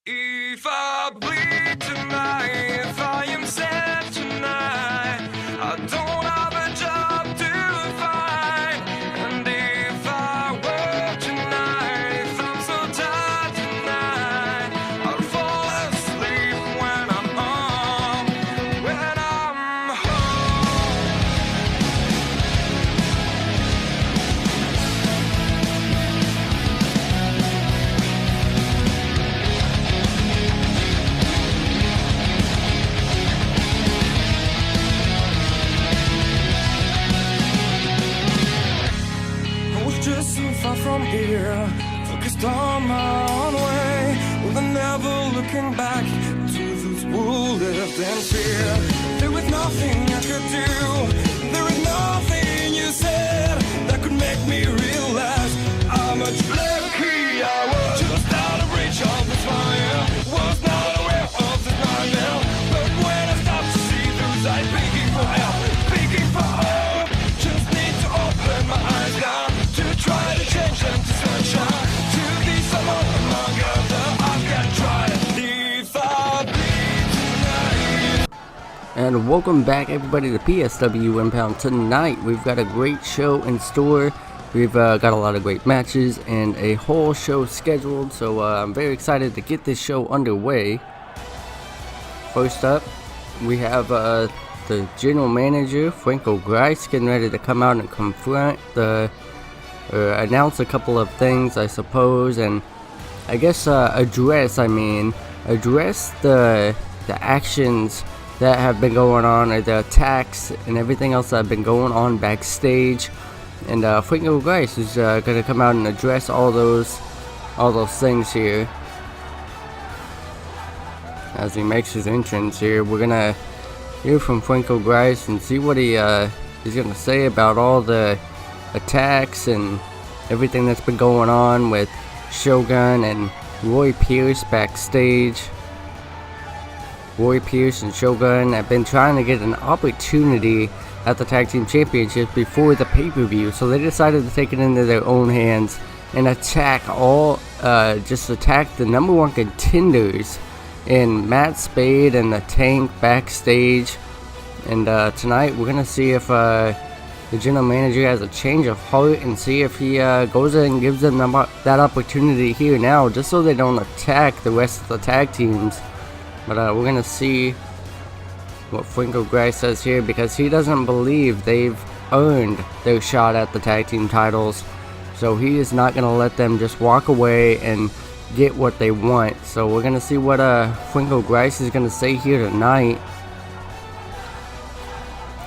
If I bleed tonight, if I am sad tonight, I don't have a job to find. And if I work tonight, if I'm so tired tonight, I'll fall asleep when I'm home, when I'm home. I was just so far from here, focused on my own way, with never looking back to those who lived in fear. There was nothing I could do, there was nothing you said that could make me realize how much lucky I was. Just out of reach of this fire, was not aware of this nightmare. But when I stopped to see those eyes begging for help, begging for hope, just need to open my eyes now to try to change them to sunshine, to be someone among other. I've got to try if I bleed tonight. And welcome back everybody to PSW IMPOUND. Tonight we've got a great show in store. We've got a lot of great matches and a whole show scheduled, so I'm very excited to get this show underway. First up, we have the general manager, Franco Grice, getting ready to come out and confront announce a couple of things, I suppose, and I guess address the actions that have been going on, or the attacks and everything else that have been going on backstage. And Franco Grice is going to come out and address all those things here. As he makes his entrance here, we're gonna hear from Franco Grice and see what he's gonna say about all the attacks and everything that's been going on with Shogun and Roy Pierce backstage. Roy Pierce and Shogun have been trying to get an opportunity at the Tag Team Championship before the pay-per-view, so they decided to take it into their own hands and attack the number one contenders in Matt Spade and the Tank backstage. And tonight we're gonna see if the general manager has a change of heart and see if he goes in and gives them that opportunity here now, just so they don't attack the rest of the tag teams. But we're gonna see what Franco Grice says here, because he doesn't believe they've earned their shot at the tag team titles, so he is not gonna let them just walk away and get what they want. So we're gonna see what Franco Grice is gonna say here tonight,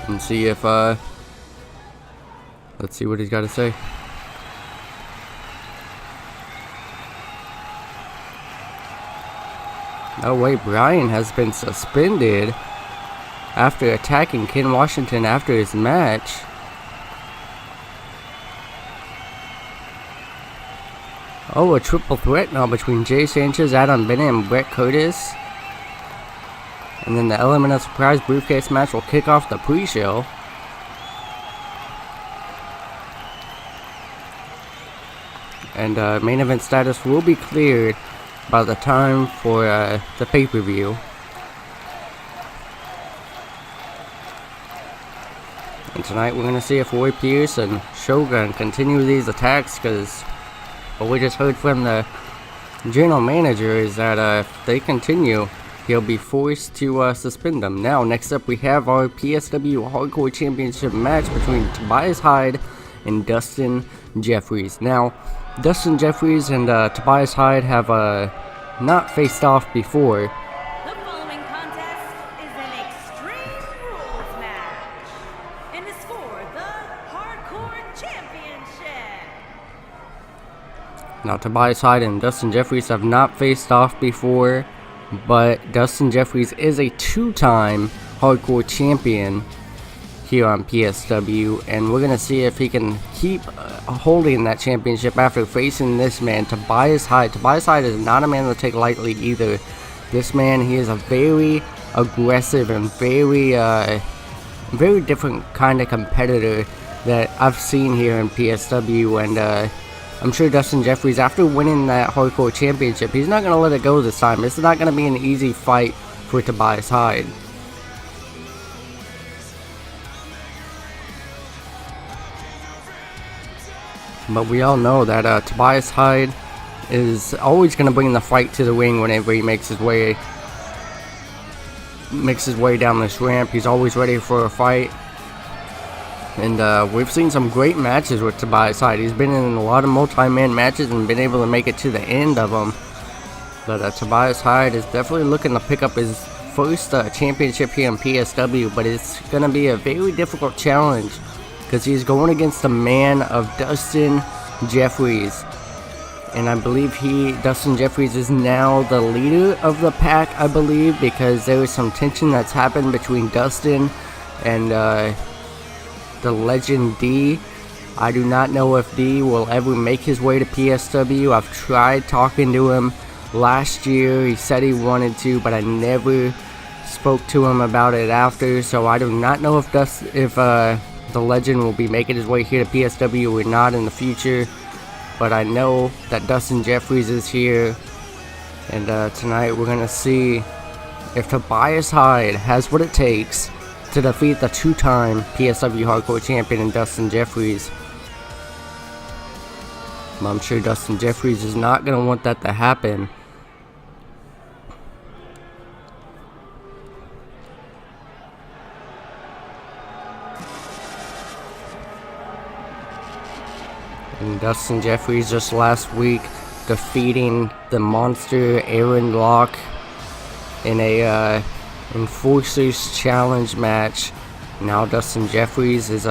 and see if let's see what he's got to say. Oh wait, Brian has been suspended after attacking Ken Washington after his match. Oh, a triple threat now between Jay Sanchez, Adam Bennett, and Brett Curtis. And then the Element of Surprise briefcase match will kick off the pre-show. And main event status will be cleared by the time for the pay-per-view. And tonight we're going to see if Roy Pierce and Shogun continue these attacks, because what we just heard from the general manager is that if they continue, he'll be forced to suspend them. Now, next up we have our PSW Hardcore Championship match between Tobias Hyde and Dustin Jeffries. Now, Dustin Jeffries and Tobias Hyde have not faced off before. The following contest is an Extreme Rules match and is for the Hardcore Championship. Now, Tobias Hyde and Dustin Jeffries have not faced off before, but Dustin Jeffries is a two-time Hardcore Champion here on PSW, and we're gonna see if he can keep holding that championship after facing this man, Tobias Hyde. Tobias Hyde is not a man to take lightly either. This man, he is a very aggressive and very different kind of competitor that I've seen here in PSW, and I'm sure Dustin Jeffries, after winning that Hardcore Championship, he's not going to let it go this time. This is not going to be an easy fight for Tobias Hyde. But we all know that Tobias Hyde is always going to bring the fight to the ring whenever he makes his way down this ramp. He's always ready for a fight. And we've seen some great matches with Tobias Hyde. He's been in a lot of multi-man matches and been able to make it to the end of them. But Tobias Hyde is definitely looking to pick up his first championship here in PSW. But it's going to be a very difficult challenge because he's going against a man of Dustin Jeffries. And I believe Dustin Jeffries is now the leader of the pack, I believe, because there is some tension that's happened between Dustin and the legend D. I do not know if D will ever make his way to PSW. I've tried talking to him last year. He said he wanted to, but I never spoke to him about it after. So I do not know if the legend will be making his way here to PSW or not in the future. But I know that Dustin Jeffries is here. And tonight we're going to see if Tobias Hyde has what it takes to defeat the two-time PSW Hardcore Champion in Dustin Jeffries. I'm sure Dustin Jeffries is not going to want that to happen. And Dustin Jeffries just last week defeating the monster Aaron Locke in a Enforcers Challenge match. Now Dustin Jeffries is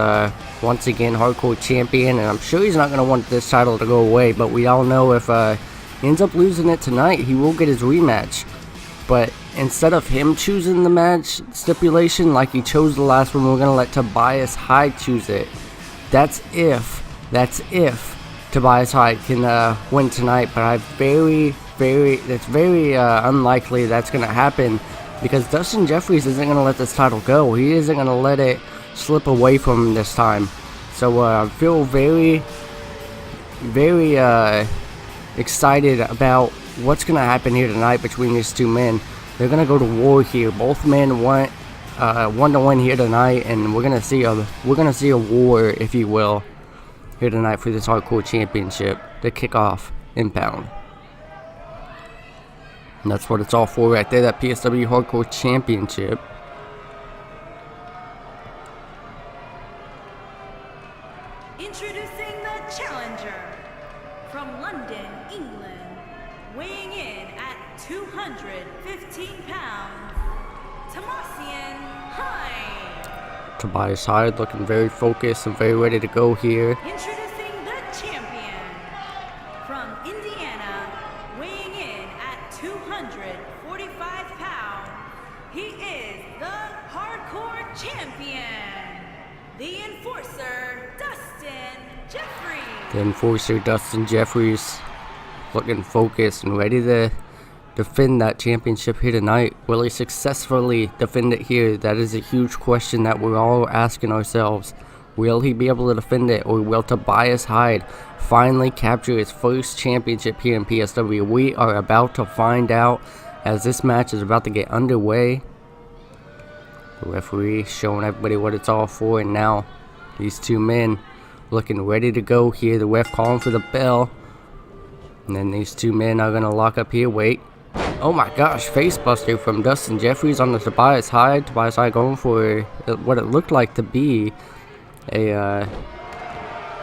once again Hardcore Champion, and I'm sure he's not going to want this title to go away, but we all know if he ends up losing it tonight, he will get his rematch. But instead of him choosing the match stipulation like he chose the last one, we're going to let Tobias Hyde choose it. That's if Tobias Hyde can win tonight, but it's very unlikely that's going to happen, because Dustin Jeffries isn't going to let this title go. He isn't going to let it slip away from him this time. So I feel very excited about what's going to happen here tonight between these two men. They're going to go to war here. Both men want one to win here tonight, and we're going to see a war, if you will, here tonight for this Hardcore Championship to kick off Impound. And that's what it's all for right there, that PSW Hardcore Championship. Introducing the challenger from London, England, weighing in at 215 pounds, Tobias Hyde. Tobias Hyde looking very focused and very ready to go here. Introducing the champion from Indiana, weighing in at 245 pounds, he is the Hardcore Champion, the Enforcer, Dustin Jeffries. The Enforcer, Dustin Jeffries, looking focused and ready to defend that championship here tonight. Will he successfully defend it here? That is a huge question that we're all asking ourselves. Will he be able to defend it, or will Tobias Hyde finally capture his first championship here in PSW? We are about to find out as this match is about to get underway. The referee showing everybody what it's all for, and now these two men looking ready to go here. The ref calling for the bell, and then these two men are going to lock up here. Wait. Oh my gosh, facebuster from Dustin Jeffries on the Tobias Hyde. Tobias Hyde going for what it looked like to be a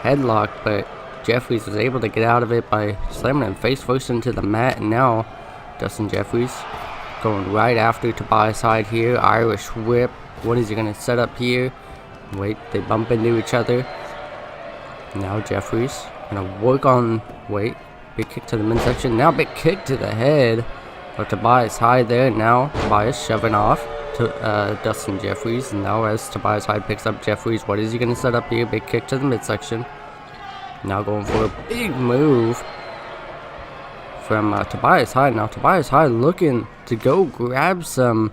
headlock, but Jeffries was able to get out of it by slamming him face first into the mat. And now Dustin Jeffries going right after Tobias Hyde here. Irish whip. What is he going to set up here? Wait, they bump into each other. Now Jeffries going to work on, wait, big kick to the midsection. Now big kick to the head of Tobias Hyde there. Now Tobias shoving off to Dustin Jeffries. And now as Tobias Hyde picks up Jeffries, what is he going to set up here? Big kick to the midsection. Now going for a big move from Tobias Hyde. Now Tobias Hyde looking to go grab some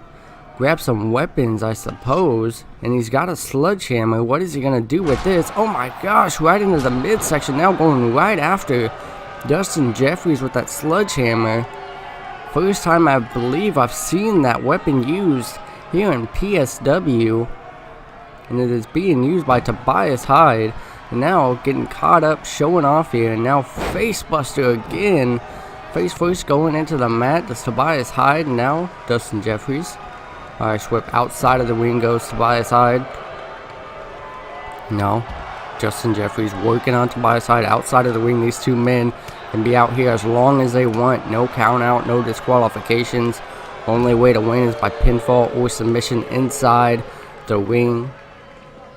grab some weapons, I suppose. And he's got a sledgehammer. What is he gonna do with this? Oh my gosh, right into the midsection. Now going right after Dustin Jeffries with that sledgehammer. First time I believe I've seen that weapon used here in PSW. And it is being used by Tobias Hyde. And now getting caught up, showing off here. And now facebuster again. Face first going into the mat. That's Tobias Hyde. And now Dustin Jeffries. Irish whip outside of the ring goes Tobias Hyde. No. Dustin Jeffries working on Tobias Hyde outside of the ring. These two men can be out here as long as they want. No count out, no disqualifications. Only way to win is by pinfall or submission inside the ring.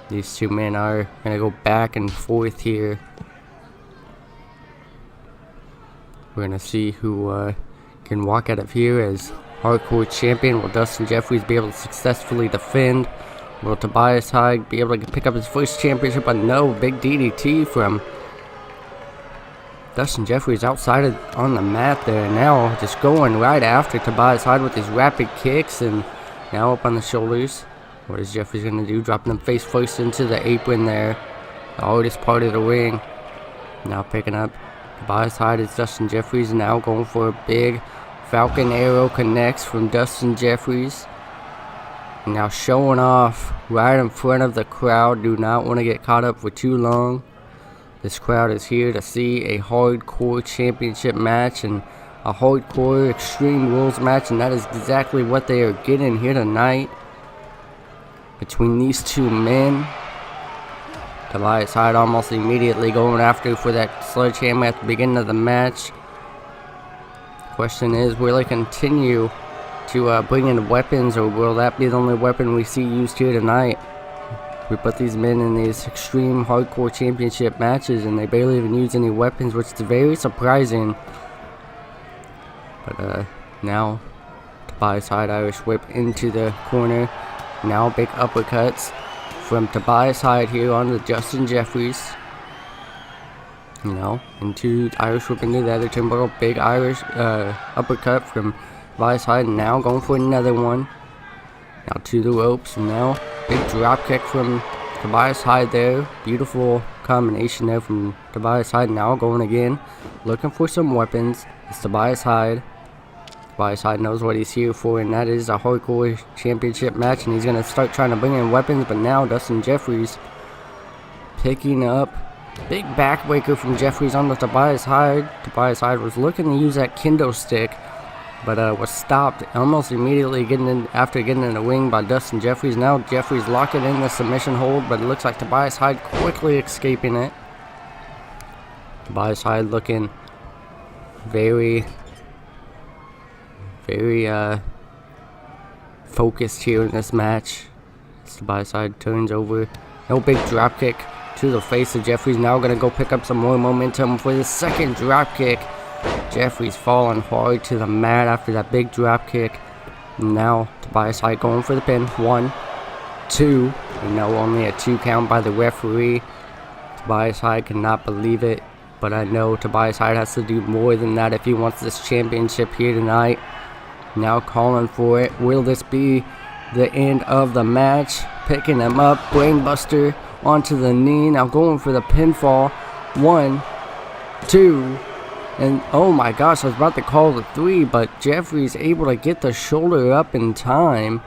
These two men are going to go back and forth here. We're going to see who can walk out of here as hardcore champion. Will Dustin Jeffries be able to successfully defend? Will Tobias Hyde be able to pick up his first championship? But no, big DDT from Dustin Jeffries outside on the mat there. Now just going right after Tobias Hyde with his rapid kicks and now up on the shoulders. What is Jeffries going to do? Dropping him face first into the apron there. The hardest part of the ring. Now picking up Tobias Hyde is Dustin Jeffries. Now going for a big Falcon Arrow connects from Dustin Jeffries. Now showing off right in front of the crowd. Do not want to get caught up for too long. This crowd is here to see a hardcore championship match and a hardcore Extreme Rules match. And that is exactly what they are getting here tonight. Between these two men. Tobias Hyde almost immediately going after for that sledgehammer at the beginning of the match. Question is, will they continue to bring in weapons, or will that be the only weapon we see used here tonight? We put these men in these extreme hardcore championship matches and they barely even use any weapons, which is very surprising. But now Tobias Hyde Irish whip into the corner. Now big uppercuts from Tobias Hyde here on the Dustin Jeffries. You know, into Irish whip into the other turnbuckle. Big Irish uppercut from Tobias Hyde. Now going for another one. Now to the ropes. And now big drop kick from Tobias Hyde there. Beautiful combination there from Tobias Hyde. Now going again. Looking for some weapons. It's Tobias Hyde. Tobias Hyde knows what he's here for, and that is a hardcore championship match. And he's going to start trying to bring in weapons. But now Dustin Jeffries picking up. Big backbreaker from Jeffries on the Tobias Hyde. Tobias Hyde was looking to use that kendo stick, but was stopped almost immediately after getting in the ring by Dustin Jeffries. Now Jeffries locking in the submission hold, but it looks like Tobias Hyde quickly escaping it. Tobias Hyde looking very focused here in this match. Tobias Hyde turns over. No big drop kick to the face of Jeffries. Now going to go pick up some more momentum for the second drop kick. Jeffries falling hard to the mat after that big drop kick. Now Tobias Hyde going for the pin. 1, 2. And now only a 2 count by the referee. Tobias Hyde cannot believe it, but I know Tobias Hyde has to do more than that if he wants this championship here tonight. Now calling for it. Will this be the end of the match? Picking him up. Brainbuster onto the knee. Now going for the pinfall. 1, 2. And oh my gosh, I was about to call the 3, but Jeffries able to get the shoulder up in time.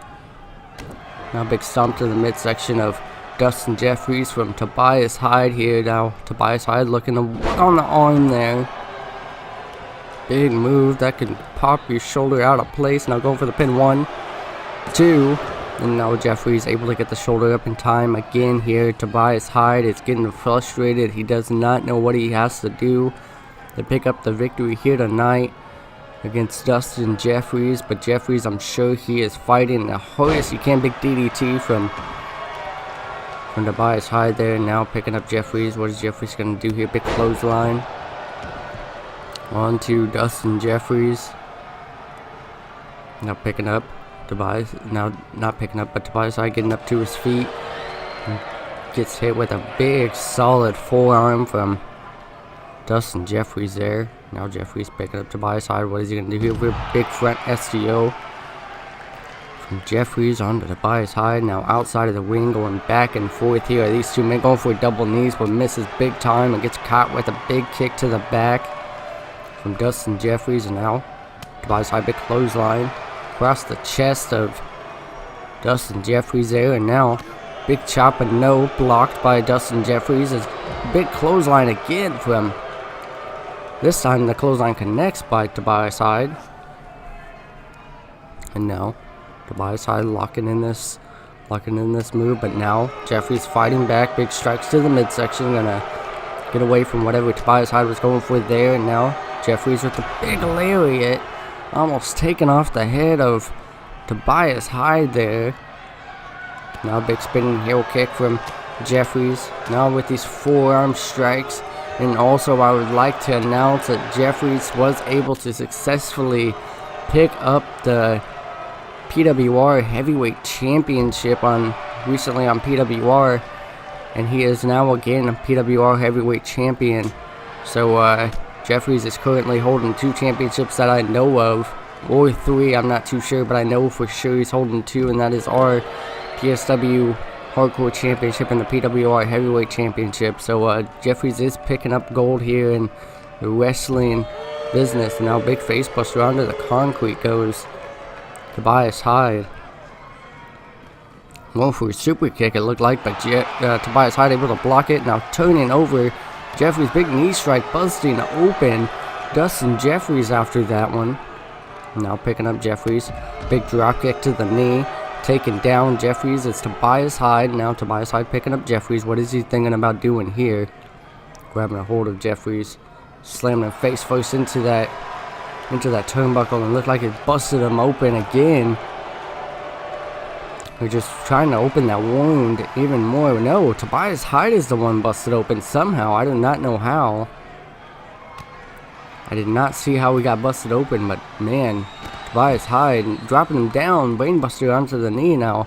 Now big stomp to the midsection of Dustin Jeffries from Tobias Hyde here. Now Tobias Hyde looking to work on the arm there. Big move that can pop your shoulder out of place. Now going for the pin. 1, 2. And now Jeffries able to get the shoulder up in time again here. Tobias Hyde is getting frustrated. He does not know what he has to do to pick up the victory here tonight against Dustin Jeffries. But Jeffries, I'm sure he is fighting the hardest he can. Big DDT from Tobias Hyde there. Now picking up Jeffries. What is Jeffries going to do here? Big clothesline. On to Dustin Jeffries. Now picking up Tobias. Now not picking up, but Tobias Hyde getting up to his feet. Gets hit with a big solid forearm from Dustin Jeffries there. Now Jeffries picking up Tobias Hyde. What is he going to do here? Big front STO From Jeffries onto Tobias Hyde, now outside of the ring, going back and forth here. These two men going for double knees, but misses big time and gets caught with a big kick to the back from Dustin Jeffries. And now Tobias Hyde, big clothesline across the chest of Dustin Jeffries there. And now big chop and no blocked by Dustin Jeffries. Is big clothesline again from, this time the clothesline connects by Tobias Hyde. And now Tobias Hyde locking in this move, but now Jeffries fighting back. Big strikes to the midsection, gonna get away from whatever Tobias Hyde was going for there. And now Jeffries with the big lariat, almost taking off the head of Tobias Hyde there. Now big spinning heel kick from Jeffries. Now with these forearm strikes. And also I would like to announce that Jeffries was able to successfully pick up the PWR Heavyweight Championship recently on PWR, and he is now again a PWR Heavyweight Champion. So Jeffries is currently holding 2 championships that I know of, or 3, I'm not too sure, but I know for sure he's holding 2, and that is our PSW Hardcore Championship and the PWR Heavyweight Championship. So Jeffries is picking up gold here in the wrestling business. And now big face buster onto the concrete goes Tobias Hyde. Going for a super kick, it looked like, but Tobias Hyde able to block it. Now turning over Jeffries, big knee strike, busting open Dustin Jeffries after that one. Now picking up Jeffries, big drop kick to the knee, taking down Jeffries. It's Tobias Hyde. Now Tobias Hyde picking up Jeffries. What is he thinking about doing here? Grabbing a hold of Jeffries, slamming him face first into that turnbuckle, and looked like it busted him open again. We're just trying to open that wound even more. No, Tobias Hyde is the one busted open somehow. I do not know how. I did not see how we got busted open, but man, Tobias Hyde dropping him down, brainbuster onto the knee. Now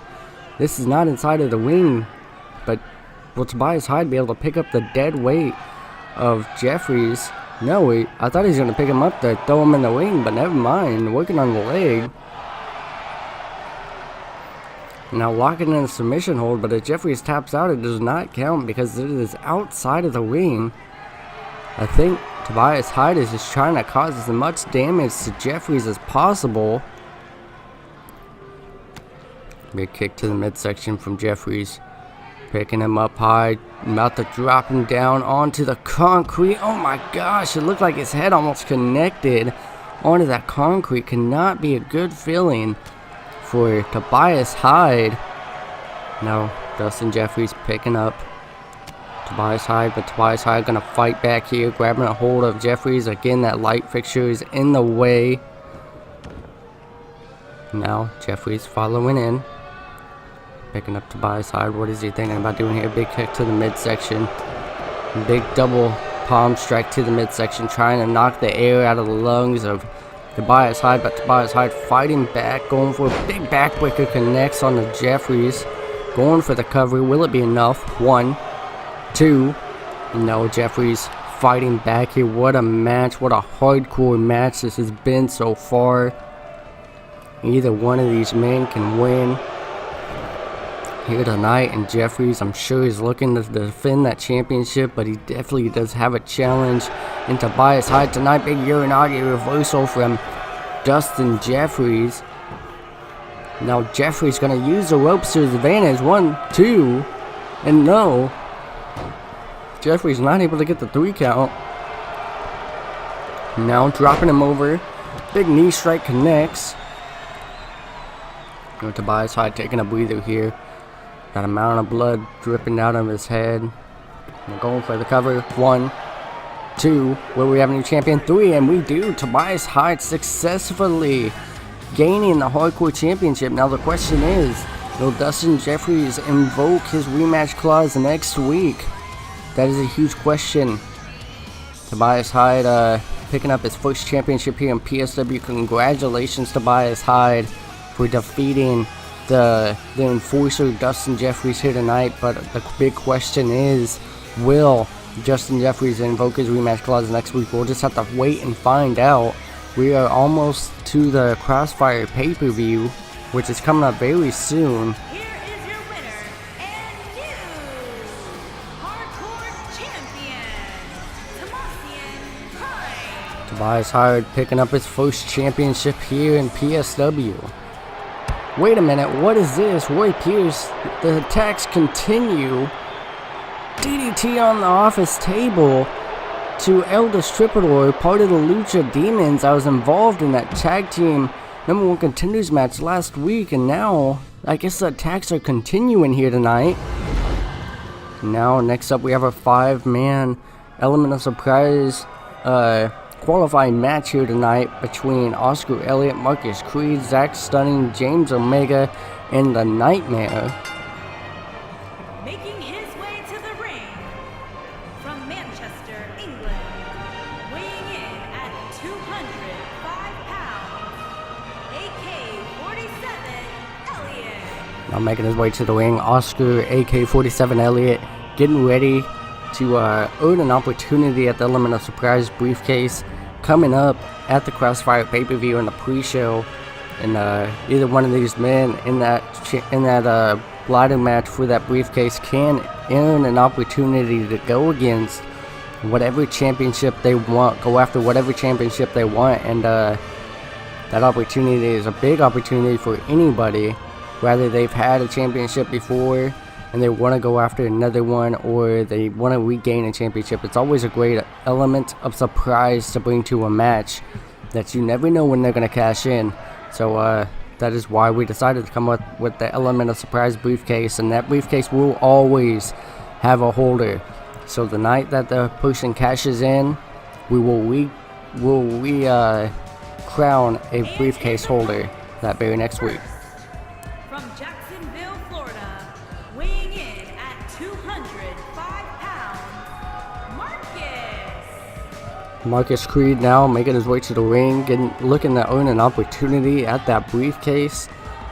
this is not inside of the ring, but will Tobias Hyde be able to pick up the dead weight of Jeffries? No, I thought he was going to pick him up to throw him in the ring, but never mind. Working on the leg. Now locking in a submission hold, but if Jeffries taps out, it does not count because it is outside of the ring. I think Tobias Hyde is just trying to cause as much damage to Jeffries as possible. Big kick to the midsection from Jeffries. Picking him up high, about to drop him down onto the concrete. Oh my gosh, it looked like his head almost connected onto that concrete. Cannot be a good feeling for Tobias Hyde. Now Dustin Jeffries picking up Tobias Hyde, but Tobias Hyde gonna fight back here, grabbing a hold of Jeffries. Again, that light fixture is in the way. Now Jeffries following in. Picking up Tobias Hyde. What is he thinking about doing here? Big kick to the midsection. Big double palm strike to the midsection. Trying to knock the air out of the lungs of Tobias Hyde. But Tobias Hyde fighting back. Going for a big backbreaker. Connects on the Jeffries. Going for the cover. Will it be enough? 1, 2. No, Jeffries fighting back here. What a match. What a hardcore match this has been so far. Either one of these men can win here tonight, and Jeffries, I'm sure, is looking to defend that championship, but he definitely does have a challenge in Tobias Hyde tonight. Big Uranagi reversal from Dustin Jeffries. Now Jeffries gonna use the ropes to his advantage. 1, 2, and no. Jeffries not able to get the 3 count. Now dropping him over. Big knee strike connects. Tobias Hyde taking a breather here. Got a mountain of blood dripping out of his head. We're going for the cover. 1, 2. Will we have a new champion? 3, and we do. Tobias Hyde successfully gaining the Hardcore Championship. Now the question is, will Dustin Jeffries invoke his rematch clause next week? That is a huge question. Tobias Hyde picking up his first championship here in PSW. Congratulations, Tobias Hyde, for defeating the enforcer Dustin Jeffries here tonight. But the big question is, will Dustin Jeffries invoke his rematch clause next week? We'll just have to wait and find out. We are almost to the Crossfire pay-per-view which is coming up very soon. Here is your winner and new hardcore champion, Tobias Hard picking up his first championship here in PSW. Wait a minute, what is this? Roy Pierce, the attacks continue. DDT on the office table to Eldest Tripador, part of the Lucha Demons. I was involved in that tag team #1 contenders match last week, and now I guess the attacks are continuing here tonight. Now next up we have a 5-man Element of Surprise qualifying match here tonight between Oscar Elliott, Marcus Creed, Zach Stunning, James Omega, and the Nightmare. making his way to the ring from Manchester, England, weighing in at 205 pounds, AK-47 Elliott. Now making his way to the ring, Oscar AK-47 Elliott getting ready to earn an opportunity at the Element of Surprise briefcase coming up at the Crossfire pay-per-view in the pre-show. And either one of these men in that ladder match for that briefcase can earn an opportunity to go against whatever championship they want, go after whatever championship they want. And that opportunity is a big opportunity for anybody, whether they've had a championship before and they want to go after another one, or they want to regain a championship. It's always a great element of surprise to bring to a match that you never know when they're going to cash in. So that is why we decided to come up with the Element of Surprise briefcase, and that briefcase will always have a holder. So the night that the person cashes in, we will crown a briefcase holder that very next week. From Jacksonville, Florida, weighing in at 205 pounds, Marcus Creed now making his way to the ring, looking to earn an opportunity at that briefcase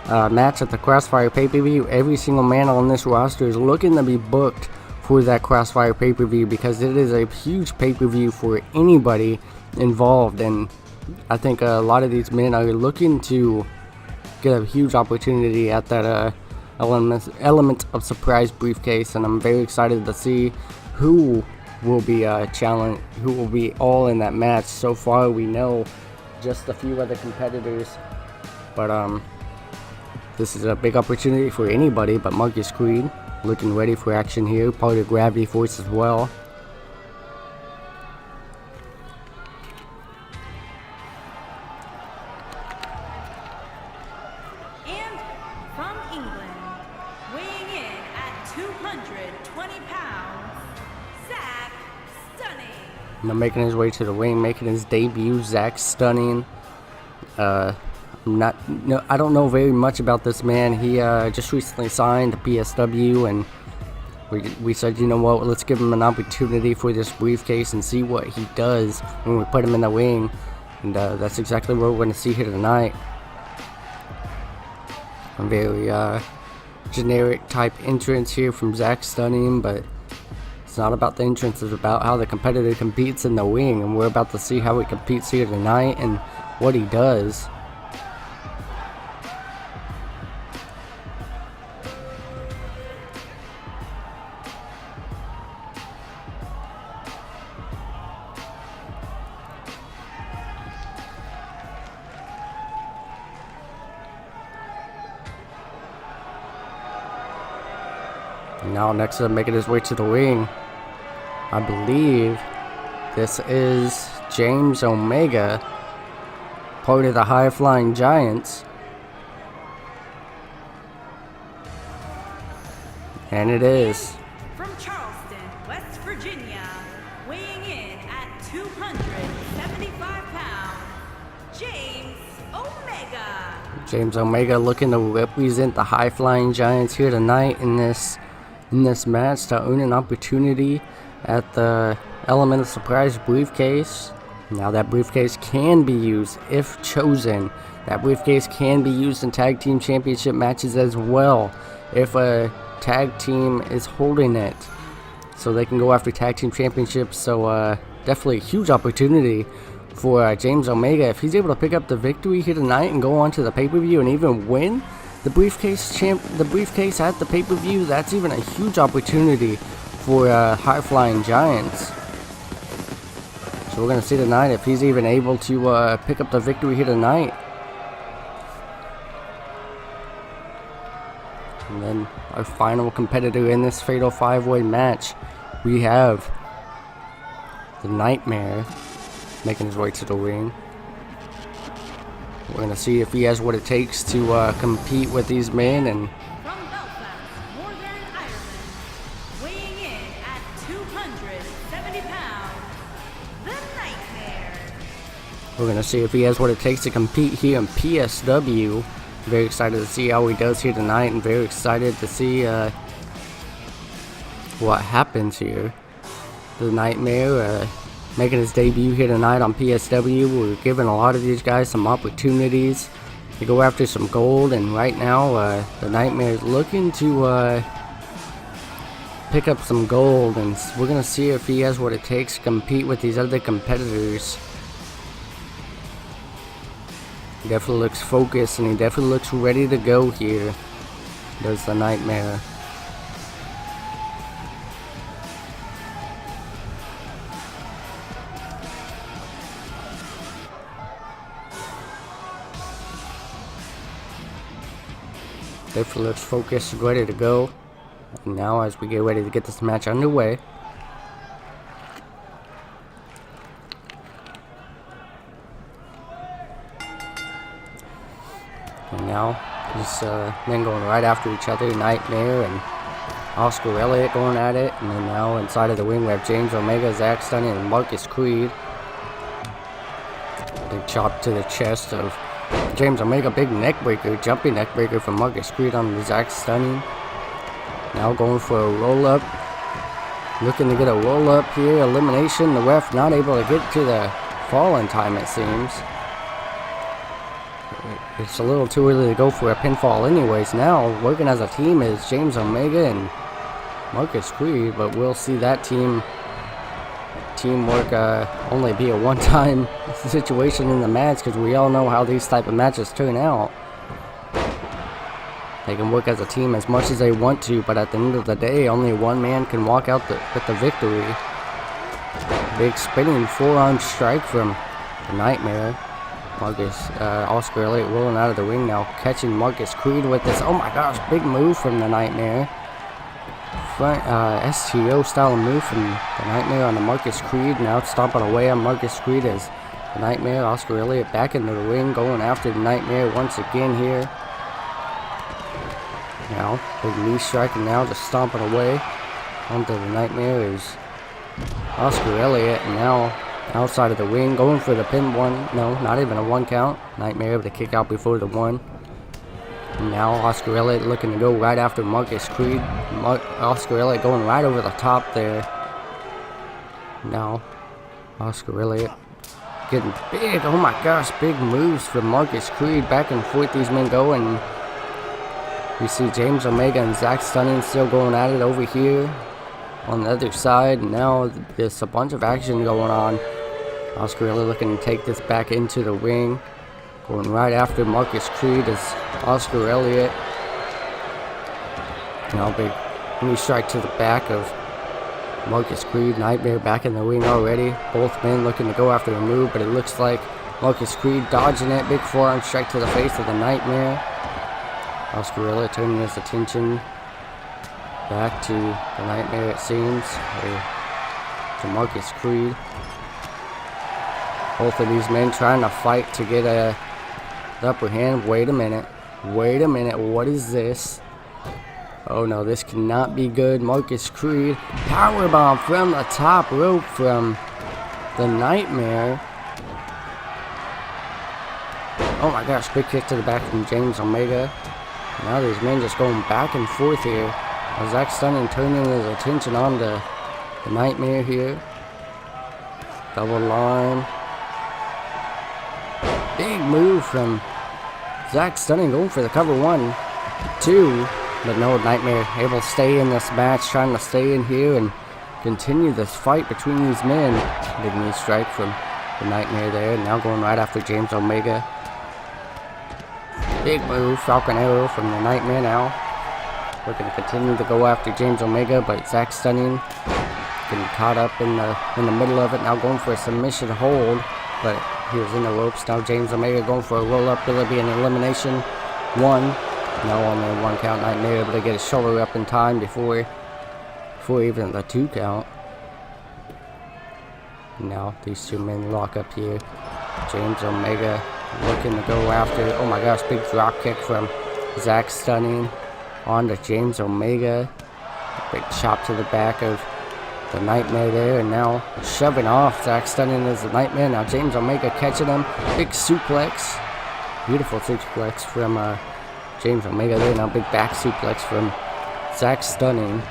match at the Crossfire pay-per-view. Every single man on this roster is looking to be booked for that Crossfire pay-per-view because it is a huge pay-per-view for anybody involved, and I think a lot of these men are looking to get a huge opportunity at that Element of Surprise briefcase, and I'm very excited to see who will be challenged, who will be all in that match. So far we know just a few other competitors, but this is a big opportunity for anybody. But Marcus Creed looking ready for action here, part of Gravity Force as well. And from England, weighing in at 220 pounds, Zach Stunning. Now making his way to the ring, making his debut, Zach Stunning. I don't know very much about this man. He just recently signed to PSW, and we said, you know what, let's give him an opportunity for this briefcase and see what he does when we put him in the ring. And that's exactly what we're going to see here tonight. A very generic type entrance here from Zach Stunning, but it's not about the entrance, it's about how the competitor competes in the ring, and we're about to see how he competes here tonight and what he does. Now next up, making his way to the ring, I believe this is James Omega, part of the High Flying Giants. And it is. From Charleston, West Virginia, weighing in at 275 pounds, James Omega. James Omega looking to represent the High Flying Giants here tonight in this match to earn an opportunity at the Element of Surprise briefcase. Now that briefcase can be used if chosen. That briefcase can be used in tag team championship matches as well if a tag team is holding it, so they can go after tag team championships. So definitely a huge opportunity for James Omega. If he's able to pick up the victory here tonight and go on to the pay-per-view and even win the briefcase at the pay-per-view, that's even a huge opportunity for high-flying giants. So we're going to see tonight if he's even able to pick up the victory here tonight. And then our final competitor in this Fatal 5-Way match, we have the Nightmare making his way to the ring. We're going to see if he has what it takes to compete with these men. And From Belfast, Northern Ireland, weighing in at 270 pounds, the Nightmare. we're going to see if he has what it takes to compete here in PSW. Very excited to see how he does here tonight, and very excited to see what happens here. The Nightmare making his debut here tonight on PSW. We're giving a lot of these guys some opportunities to go after some gold, and right now the Nightmare is looking to pick up some gold, and we're going to see if he has what it takes to compete with these other competitors. He definitely looks focused, and he definitely looks ready to go here. Does the Nightmare. Definitely looks focused, ready to go. And now as we get ready to get this match underway, and now these men going right after each other, Nightmare and Oscar Elliott going at it. And then now inside of the ring we have James Omega, Zach Stunning, and Marcus Creed. Big chop to the chest of James Omega, big neck breaker, jumping neck breaker from Marcus Creed on the Zach Stunning. Now going for a roll up, looking to get a roll up here, elimination. The ref not able to get to the fall in time, it seems. It's a little too early to go for a pinfall anyways. Now working as a team is James Omega and Marcus Creed, but we'll see that teamwork only be a one-time situation in the match, because we all know how these type of matches turn out. They can work as a team as much as they want to, but at the end of the day, only one man can walk out with the victory. Big spinning forearm strike from the Nightmare. Oscar Elliott rolling out of the ring now, catching Marcus Creed with this. Oh my gosh, big move from the Nightmare. Front STO style move from the Nightmare on the Marcus Creed. Now stomping away on Marcus Creed as the Nightmare. Oscar Elliott back into the ring, going after the Nightmare once again here. Now, big knee strike, and now just stomping away onto the Nightmare is Oscar Elliott. And now outside of the ring, going for the pin one. No, not even a 1 count. Nightmare able to kick out before the 1. And now Oscar Elliott looking to go right after Marcus Creed. Oscar Elliott going right over the top there. Now Oscar Elliott getting big. Oh my gosh, big moves from Marcus Creed. Back and forth these men go, and we see James Omega and Zach Stunning still going at it over here on the other side. And now there's a bunch of action going on. Oscar Elliott looking to take this back into the ring. Going right after Marcus Creed is Oscar Elliott. Now big knee strike to the back of Marcus Creed. Nightmare back in the ring already. Both men looking to go after the move, but it looks like Marcus Creed dodging it. Big forearm strike to the face of the Nightmare. Oscar Elliott turning his attention back to the Nightmare, it seems, or to Marcus Creed. Both of these men trying to fight to get the upper hand. Wait a minute, what is this? Oh no, this cannot be good. Marcus Creed, powerbomb from the top rope from the Nightmare. Oh my gosh, big kick to the back from James Omega. Now these men just going back and forth here. Zach Stunning turning his attention on the Nightmare here. Double arm. Big move from Zach Stunning, going for the cover 1, 2. But no, Nightmare able to stay in this match, trying to stay in here and continue this fight between these men. Big knee strike from the Nightmare there. Now going right after James Omega. Big move, Falcon Arrow from the Nightmare now. Looking to continue to go after James Omega, but Zach Stunning getting caught up in the middle of it. Now going for a submission hold, but he was in the ropes. Now James Omega going for a roll up. Will it be an elimination? One. No, only 1 count. Nightmare able to get his shoulder up in time before even the 2 count. Now these two men lock up here. James Omega looking to go after. Oh my gosh, big drop kick from Zach Stunning on to James Omega. Big chop to the back of the Nightmare there, and now shoving off Zach Stunning as the Nightmare. Now James Omega catching him. Big suplex. Beautiful suplex from James Omega there. Now big back suplex from Zach Stunning.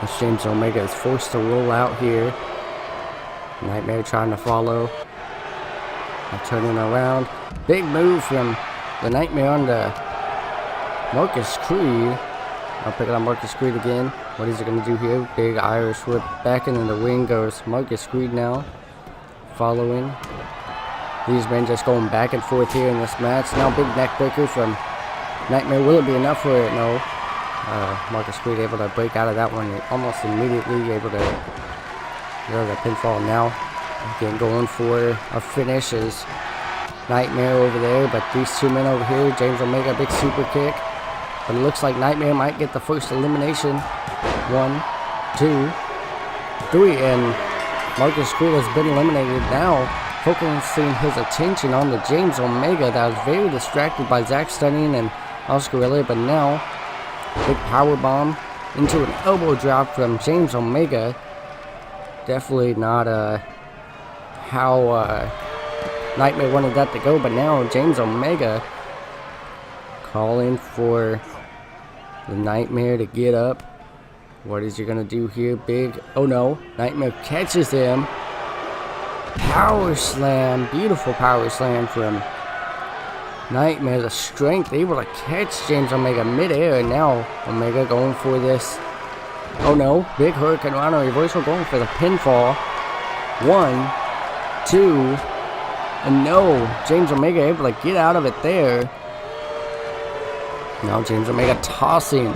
As James Omega is forced to roll out here. Nightmare trying to follow. Now turning around. Big move from the Nightmare on to Marcus Creed. I'll pick it on Marcus Creed again. What is he going to do here? Big Irish whip back into the ring goes Marcus Creed now. Following. These men just going back and forth here in this match. Now big neck breaker from Nightmare. Will it be enough for it? No. Marcus Creed able to break out of that one almost immediately. Able to go to the pinfall now. Again going for a finish is Nightmare over there. But these two men over here. James Omega big super kick. But it looks like Nightmare might get the first elimination. 1, 2, 3. And Marcus Creed has been eliminated now. Focusing his attention on the James Omega that was very distracted by Zach Stunning and Oscar Elliott, but now big power bomb into an elbow drop from James Omega. Definitely not how Nightmare wanted that to go, but now James Omega calling for the Nightmare to get up. What is he gonna do here? Big, oh no, Nightmare catches him. Power slam, beautiful power slam from Nightmare. The strength, able to catch James Omega midair, and now Omega going for this. Oh no, big Hurricane Rana reversal, going for the pinfall. 1, 2, and no, James Omega able to get out of it there. Now James Omega tossing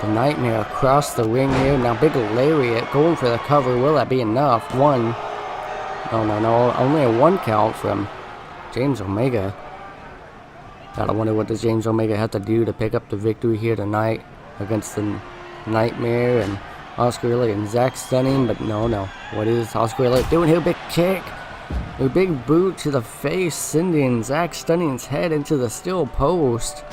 the Nightmare across the ring here. Now big lariat going for the cover. Will that be enough? 1. No, only a 1 count from James Omega. Gotta wonder what does James Omega have to do to pick up the victory here tonight against the Nightmare and Oscar Elliott and Zach Stunning. But no. What is Oscar Elliott doing here? Big kick. A big boot to the face, sending Zach Stunning's head into the steel post.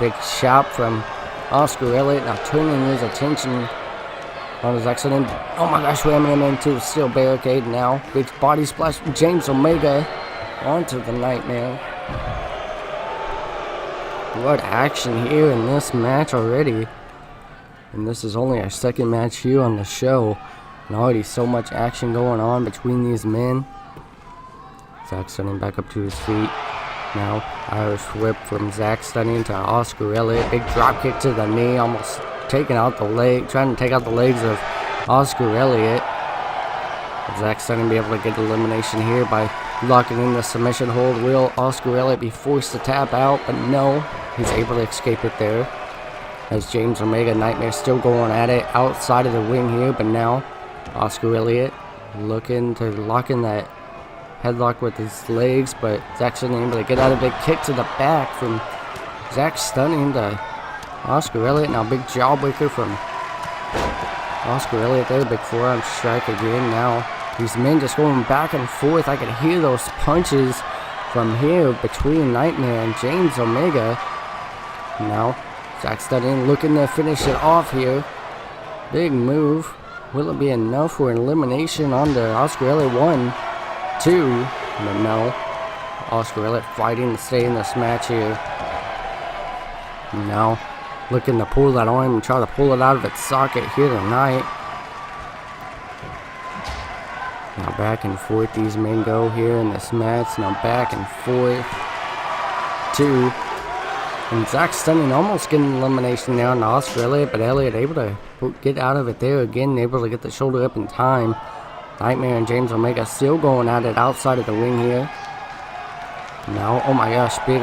Big chop from Oscar Elliott. Now turning his attention on Zach Stunning. Oh my gosh, ramming him into the steel barricade now. Big body splash from James Omega onto the Nightmare. What action here in this match already. And this is only our second match here on the show. And already so much action going on between these men. Zach Stunning back up to his feet. Now Irish whip from Zach Stunning to Oscar Elliott. Big drop kick to the knee, almost taking out the leg, trying to take out the legs of Oscar Elliott. Zach Stunning be able to get elimination here by locking in the submission hold. Will Oscar Elliott be forced to tap out? But no, he's able to escape it there. As James Omega Nightmare still going at it outside of the ring here, but now Oscar Elliott looking to lock in that headlock with his legs, but Zach Stunning able to get out of it. Kick to the back from Zach Stunning to Oscar Elliott. Now big jawbreaker from Oscar Elliott there. Big forearm strike again. Now these men just going back and forth. I can hear those punches from here between Nightmare and James Omega. Now Zach Stunning looking to finish it off here. Big move. Will it be enough for an elimination on the Oscar Elliott? 1, 2, but no. Oscar Elliott fighting to stay in this match here. Now looking to pull that arm and try to pull it out of its socket here tonight. Now back and forth these men go here in this match. Now back and forth. 2. And Zach Stunning almost getting elimination there on Oscar Elliott, but Elliott able to get out of it there again, able to get the shoulder up in time. Nightmare and James Omega still going at it outside of the ring here. Now, oh my gosh, big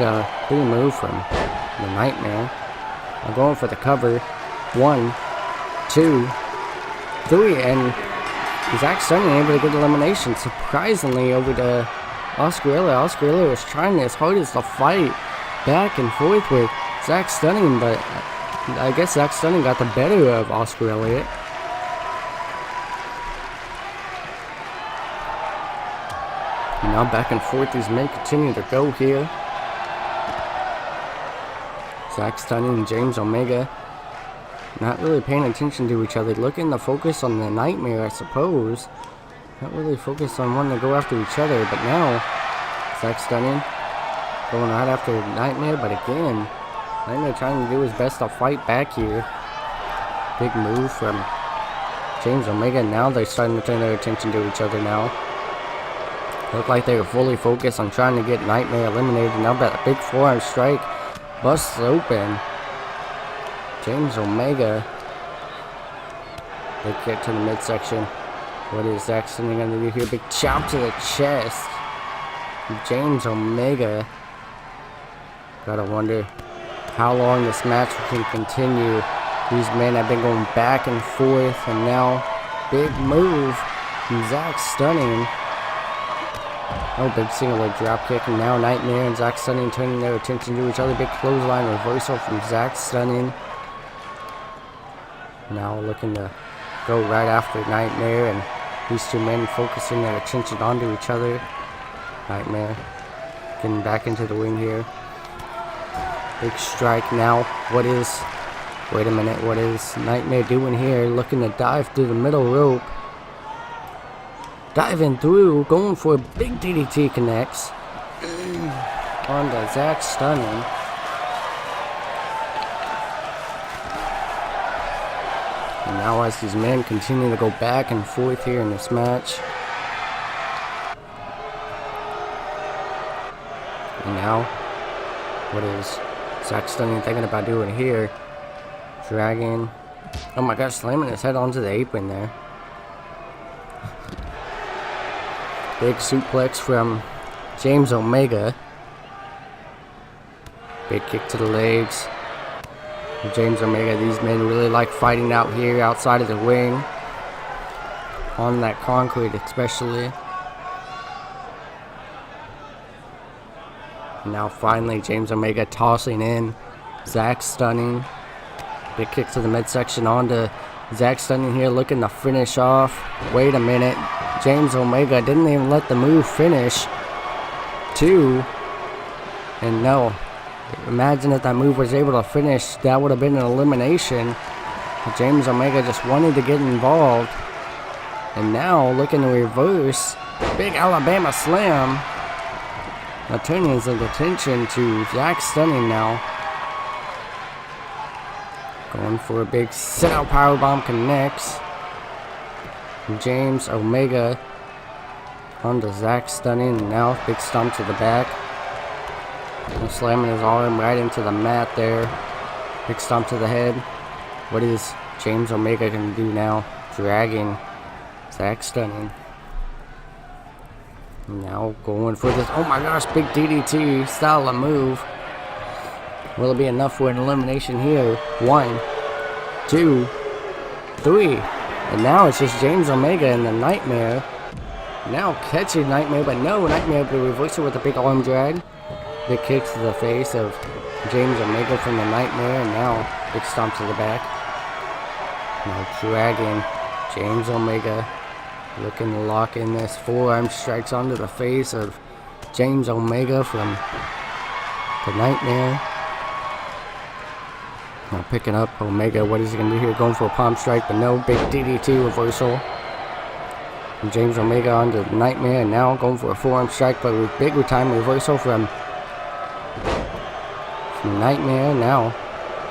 move from the Nightmare. I'm going for the cover. 1, 2, 3, and Zach Stunning able to get elimination surprisingly over to Oscarilla. Oscarilla was trying his hardest to fight back and forth with Zach Stunning, but I guess Zach Stunning got the better of Oscar Elliott. And now back and forth, these men continue to go here. Zach Stunning and James Omega not really paying attention to each other, looking to focus on the Nightmare, I suppose. Not really focused on wanting to go after each other, but now Zach Stunning going right after Nightmare, but again, Nightmare trying to do his best to fight back here. Big move from James Omega. Now they're starting to turn their attention to each other now. Look like they were fully focused on trying to get Nightmare eliminated. Now that big forearm strike busts open. James Omega. Big kick to the midsection. What is Zach Stunning going to do here? Big chop to the chest. James Omega. Gotta wonder how long this match can continue. These men have been going back and forth, and now big move from Zach Stunning. Oh, big single leg drop kick, and now Nightmare and Zach Stunning turning their attention to each other. Big clothesline reversal from Zach Stunning. Now looking to go right after Nightmare, and these two men focusing their attention onto each other. Nightmare getting back into the ring here. Big strike now. Wait a minute, what is Nightmare doing here? Looking to dive through the middle rope. Diving through, going for a big DDT connects. On to Zach Stunning. And now as these men continue to go back and forth here in this match. And now, what is Zach Stunning thinking about doing here? Dragging. Oh my gosh, slamming his head onto the apron there. Big suplex from James Omega. Big kick to the legs. James Omega, these men really like fighting out here outside of the ring. On that concrete especially. Now finally James Omega tossing in Zach Stunning. Big kick to the midsection onto Zach Stunning here, looking to finish off. Wait a minute. James Omega didn't even let the move finish. 2. And no. Imagine if that move was able to finish. That would have been an elimination. But James Omega just wanted to get involved. And now looking to reverse. Big Alabama slam. Now turning his attention to Zach Stunning now. Going for a big sit-out powerbomb connects. James Omega onto Zach Stunning. And now big stomp to the back. And slamming his arm right into the mat there. Big stomp to the head. What is James Omega going to do now? Dragging Zach Stunning. Now going for this. Oh my gosh, big DDT style of move. Will it be enough for an elimination here? 1, 2, 3. And now it's just James Omega and the Nightmare. Now catching Nightmare, but no, Nightmare able to reverse it with a big arm drag. Big kick to the face of James Omega from the Nightmare, and now big stomp to the back. Now dragging James Omega. Looking to lock in this forearm strikes onto the face of James Omega from the Nightmare. Now picking up Omega. What is he going to do here? Going for a palm strike, but no. Big DDT reversal. From James Omega onto the Nightmare, and now going for a forearm strike, but with big time reversal from Nightmare. Now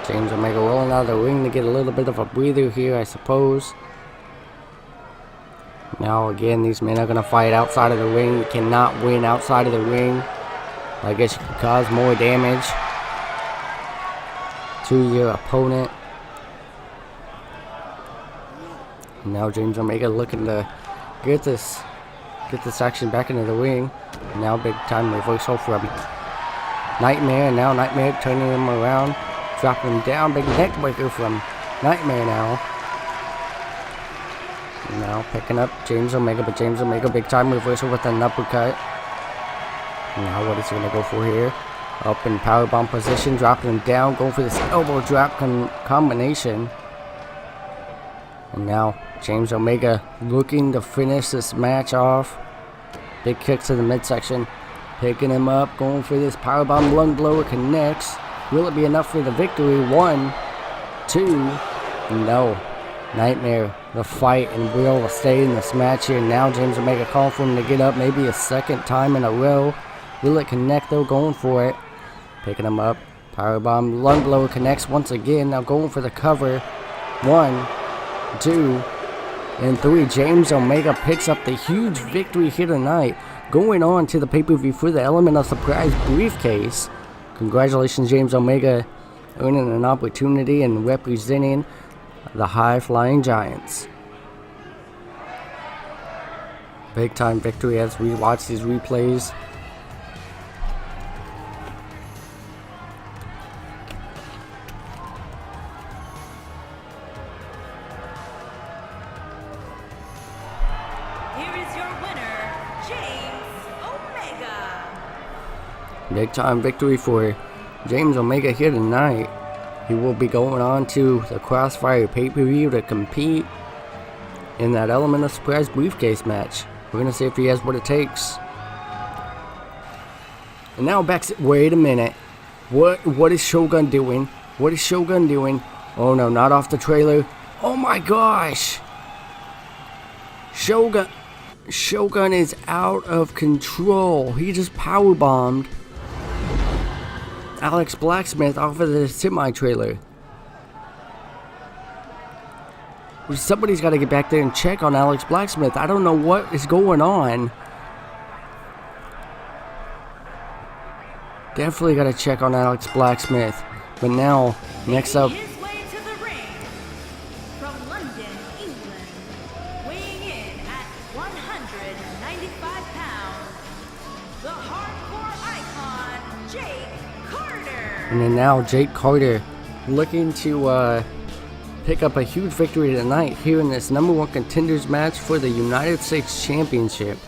James Omega rolling out of the ring to get a little bit of a breather here, I suppose. Now again, these men are going to fight outside of the ring. You cannot win outside of the ring. I guess you could cause more damage to your opponent. Now James Omega looking to get this action back into the ring. Now big time reversal from Nightmare. Now Nightmare turning him around, dropping him down. Big neck breaker from Nightmare now. Now picking up James Omega, but James Omega big time reversal with an uppercut. Now what is he gonna go for here? Up in powerbomb position, dropping him down, going for this elbow drop combination. And now James Omega looking to finish this match off. Big kick to the midsection, picking him up, going for this powerbomb lung blower, connects. Will it be enough for the victory? 1, 2, no. Nightmare, the fight, and will stay in this match here. Now James Omega calling for him to get up, maybe a second time in a row. Will it connect though? Going for it. Picking him up. Powerbomb, lung blower connects once again. Now going for the cover. 1, 2, and 3. James Omega picks up the huge victory here tonight. Going on to the pay-per-view for the Element of Surprise briefcase. Congratulations, James Omega, earning an opportunity and representing the High Flying Giants. Big time victory as we watch these replays. Big time victory for James Omega here tonight. He will be going on to the Crossfire pay-per-view to compete in that Element of Surprise briefcase match. We're going to see if he has what it takes. And now back. Wait a minute. What is Shogun doing? What is Shogun doing? Oh no, not off the trailer. Oh my gosh. Shogun is out of control. He just powerbombed Alex Blacksmith off of the semi-trailer. Somebody's got to get back there and check on Alex Blacksmith. I don't know what is going on. Definitely got to check on Alex Blacksmith. But now, next up, His way to the ring from London, England, weighing in at 195 pounds, the hardcore icon, Jake Carter. and then now Jake Carter looking to pick up a huge victory tonight here in this #1 contenders match for the United States Championship.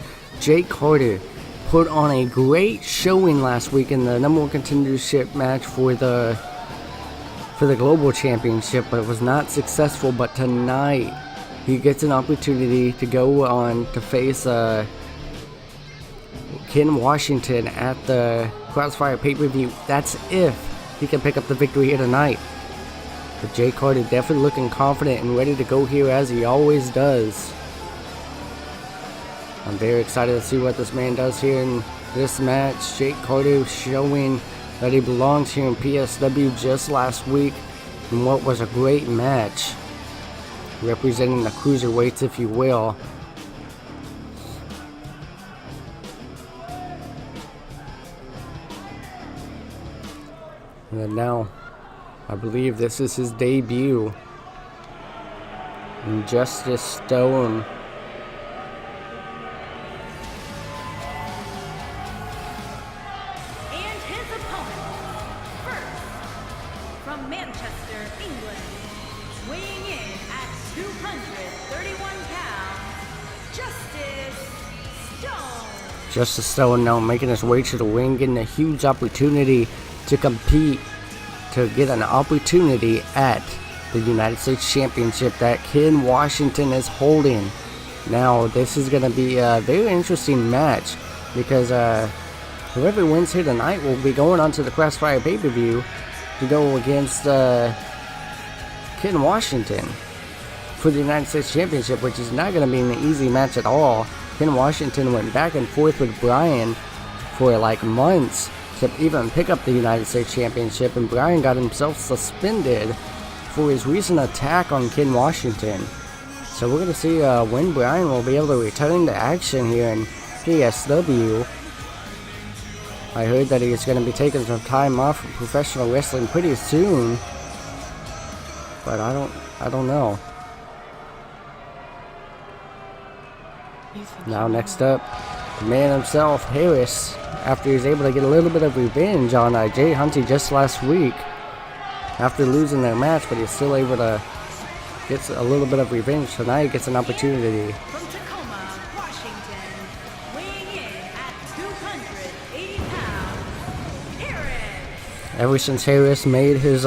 Jake Carter put on a great showing last week in the #1 contendership match for the Global Championship, but it was not successful. But tonight he gets an opportunity to go on to face Ken Washington at the Crossfire pay-per-view. That's if he can pick up the victory here tonight. But Jake Carter definitely looking confident and ready to go here as he always does. I'm very excited to see what this man does here in this match. Jake Carter showing that he belongs here in PSW just last week in what was a great match, representing the cruiserweights, if you will. And now, I believe this is his debut in Justice Stone. And his opponent, first, from Manchester, England, weighing in at 231 pounds, Justice Stone now making his way to the ring, getting a huge opportunity to compete, to get an opportunity at the United States Championship that Ken Washington is holding. Now, this is going to be a very interesting match because whoever wins here tonight will be going on to the Crossfire pay-per-view to go against Ken Washington for the United States Championship, which is not going to be an easy match at all. Ken Washington went back and forth with Bryan for like months to even pick up the United States Championship, and Bryan got himself suspended for his recent attack on Ken Washington. So we're going to see when Bryan will be able to return to action here in PSW. I heard that he's going to be taking some time off from professional wrestling pretty soon, but I don't know. Now next up, the man himself, Harris, after he's able to get a little bit of revenge on Jay Hunty just last week after losing their match, but he's still able to get a little bit of revenge. So now he gets an opportunity. From Tacoma, Washington, weighing in at 280 pounds, Harris. Ever since Harris made his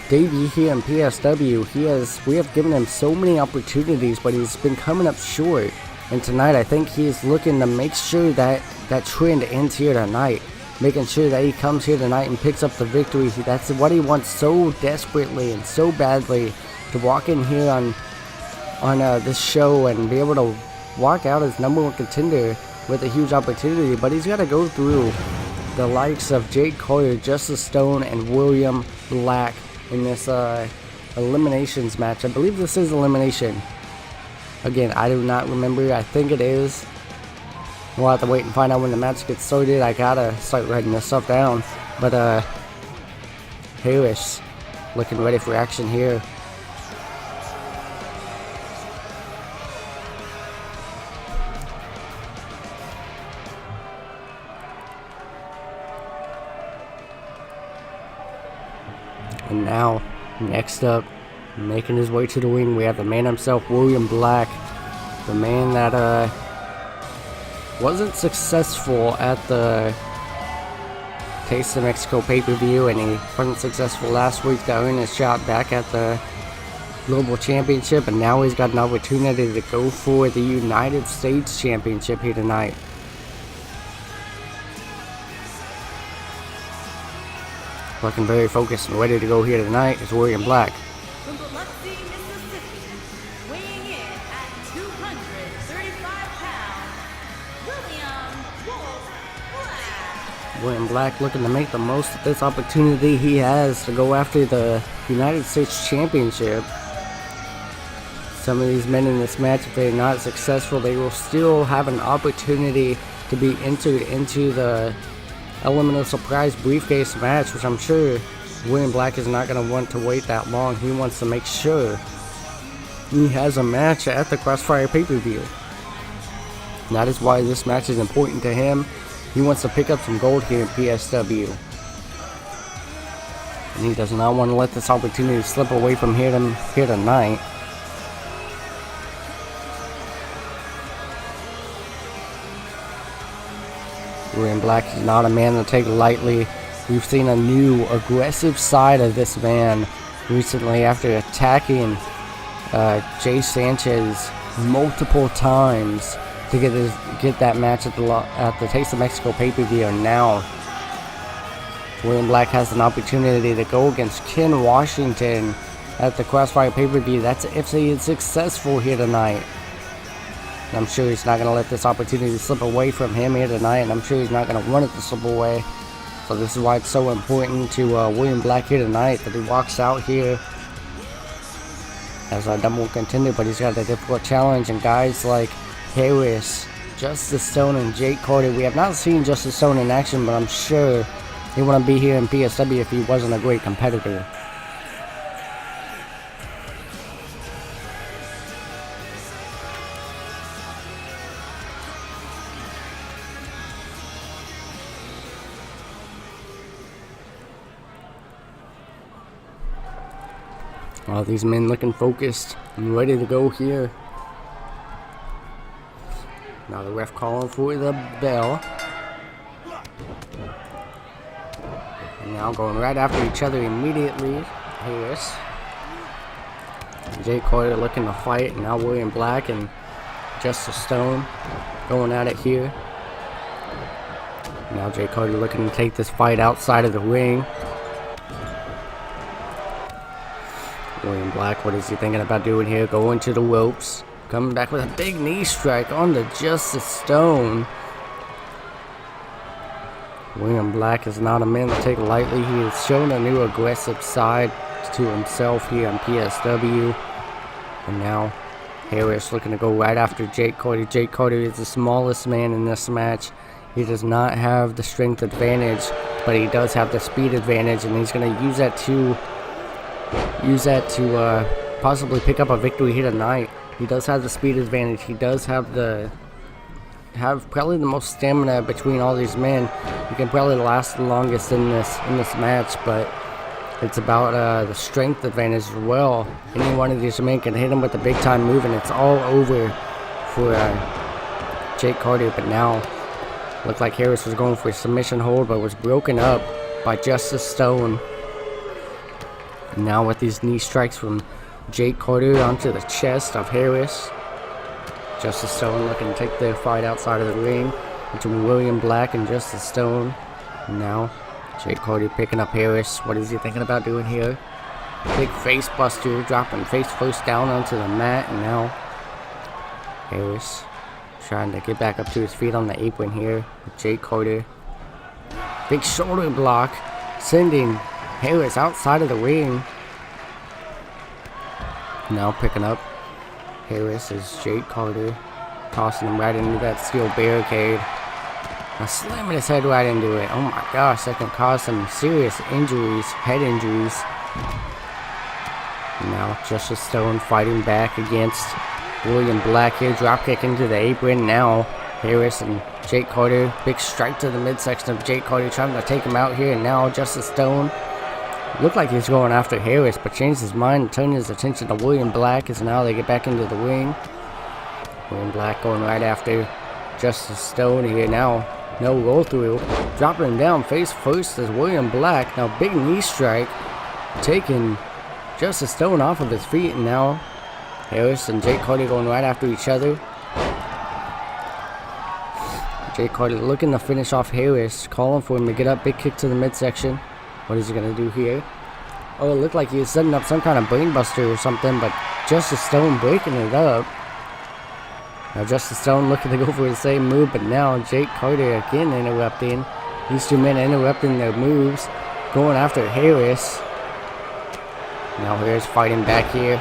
debut here in PSW, we have given him so many opportunities, but he's been coming up short. And tonight, I think he's looking to make sure that that trend ends here tonight, making sure that he comes here tonight and picks up the victory. That's what he wants so desperately and so badly, to walk in here on this show and be able to walk out as #1 contender with a huge opportunity. But he's got to go through the likes of Jake Collier, Justice Stone, and William Black in this eliminations match. I believe this is elimination. Again, I do not remember. I think it is. We'll have to wait and find out when the match gets started. I gotta start writing this stuff down. But Harris looking ready for action here. And now, next up, making his way to the ring, we have the man himself, William Black. The man that wasn't successful at the Taste of Mexico pay-per-view, and he wasn't successful last week to earn his shot back at the Global Championship, and now he's got an opportunity to go for the United States Championship here tonight. Looking very focused and ready to go here tonight is William Black. From Biloxi, Mississippi, weighing in at 235 pounds, William Black looking to make the most of this opportunity he has to go after the United States Championship. Some of these men in this match, if they're not successful, they will still have an opportunity to be entered into the Elemental Surprise Briefcase match, which I'm sure William Black is not going to want to wait that long. He wants to make sure he has a match at the Crossfire pay-per-view. That is why this match is important to him. He wants to pick up some gold here in PSW. And he does not want to let this opportunity slip away from here tonight. William Black is not a man to take lightly. We've seen a new aggressive side of this man recently after attacking Jay Sanchez multiple times to get that match at the Taste of Mexico pay-per-view. And now William Black has an opportunity to go against Ken Washington at the Crossfire pay-per-view. That's if he is successful here tonight. And I'm sure he's not going to let this opportunity slip away from him here tonight, and I'm sure he's not going to want it to slip away. So this is why it's so important to William Black here tonight, that he walks out here as a #1 contender, but he's got a difficult challenge. And guys like Harris, Justice Stone, and Jake Carter, we have not seen Justice Stone in action, but I'm sure he wouldn't be here in PSW if he wasn't a great competitor. All these men looking focused and ready to go here. Now the ref calling for the bell. And now going right after each other immediately. Harris. Jay Carter looking to fight. And now William Black and Justice Stone going at it here. Now Jay Carter looking to take this fight outside of the ring. William Black, what is he thinking about doing here? Going to the ropes. Coming back with a big knee strike on the Justice Stone. William Black is not a man to take lightly. He has shown a new aggressive side to himself here on PSW. And now Harris looking to go right after Jake Carter. Jake Carter is the smallest man in this match. He does not have the strength advantage, but he does have the speed advantage, and he's going to use that to possibly pick up a victory here tonight. He does have the speed advantage. He does have probably the most stamina between all these men. He can probably last the longest in this match, but it's about the strength advantage as well. Any one of these men can hit him with a big time move, and it's all over for Jake Carter. But now, looked like Harris was going for a submission hold, but was broken up by Justice Stone. And now with these knee strikes from Jake Carter onto the chest of Harris. Justice Stone looking to take their fight outside of the ring between William Black and Justice Stone. And now Jake Carter picking up Harris. What is he thinking about doing here? Big face buster, dropping face first down onto the mat. And now Harris trying to get back up to his feet on the apron here with Jake Carter. Big shoulder block, sending Harris outside of the ring. Now picking up Harris is Jake Carter, tossing him right into that steel barricade. Now slamming his head right into it. Oh my gosh, that can cause some serious injuries, head injuries. Now Justice Stone fighting back against William Black here, dropkick into the apron. Now Harris and Jake Carter, big strike to the midsection of Jake Carter, trying to take him out here. And now Justice Stone looked like he's going after Harris, but changed his mind and turned his attention to William Black as now they get back into the ring. William Black going right after Justice Stone here. Now no roll through, dropping him down face first as William Black. Now big knee strike, taking Justice Stone off of his feet. And now Harris and Jake Carter going right after each other. Jake Carter looking to finish off Harris, calling for him to get up, big kick to the midsection. What is he going to do here? Oh, it looked like he was setting up some kind of brainbuster or something, but Justice Stone breaking it up. Now Justice Stone looking to go for the same move, but now Jake Carter again interrupting. These two men interrupting their moves, going after Harris. Now Harris fighting back here.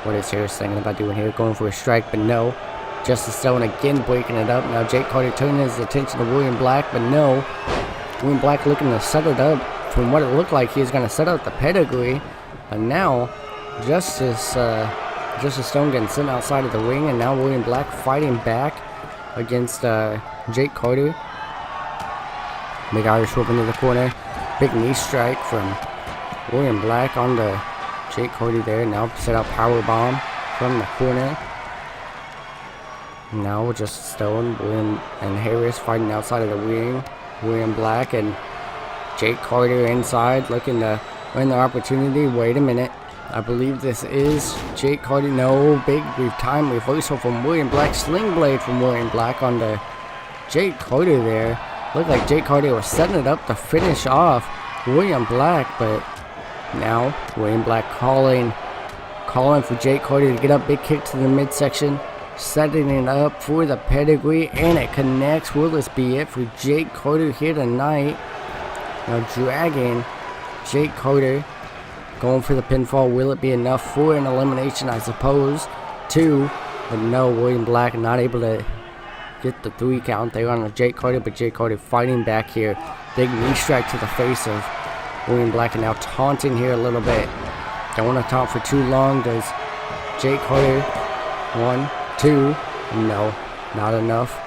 What is Harris thinking about doing here? Going for a strike, but no. Justice Stone again breaking it up. Now Jake Carter turning his attention to William Black, but no. William Black looking to set it up. From what it looked like, he was going to set up the pedigree. But now, Justice Stone getting sent outside of the ring. And now William Black fighting back against Jake Carter. Big Irish whip into the corner. Big knee strike from William Black onto Jake Carter there. Now set out power bomb from the corner. Now Justice Stone, William and Harris fighting outside of the ring. William Black and Jake Carter inside looking to win the opportunity. Wait a minute. I believe this is Jake Carter. No, big time reversal from William Black. Sling blade from William Black onto Jake Carter there. Looked like Jake Carter was setting it up to finish off William Black, but now William Black calling for Jake Carter to get up. Big kick to the midsection. Setting it up for the pedigree, and it connects. Will this be it for Jake Carter here tonight? Now dragging Jake Carter, going for the pinfall. Will it be enough for an elimination? I suppose. 2, but no. William Black not able to get the 3 count there on Jake Carter, but Jake Carter fighting back here. Big knee strike to the face of William Black, and now taunting here a little bit. Don't want to taunt for too long. Does Jake Carter? 1, 2, no, not enough.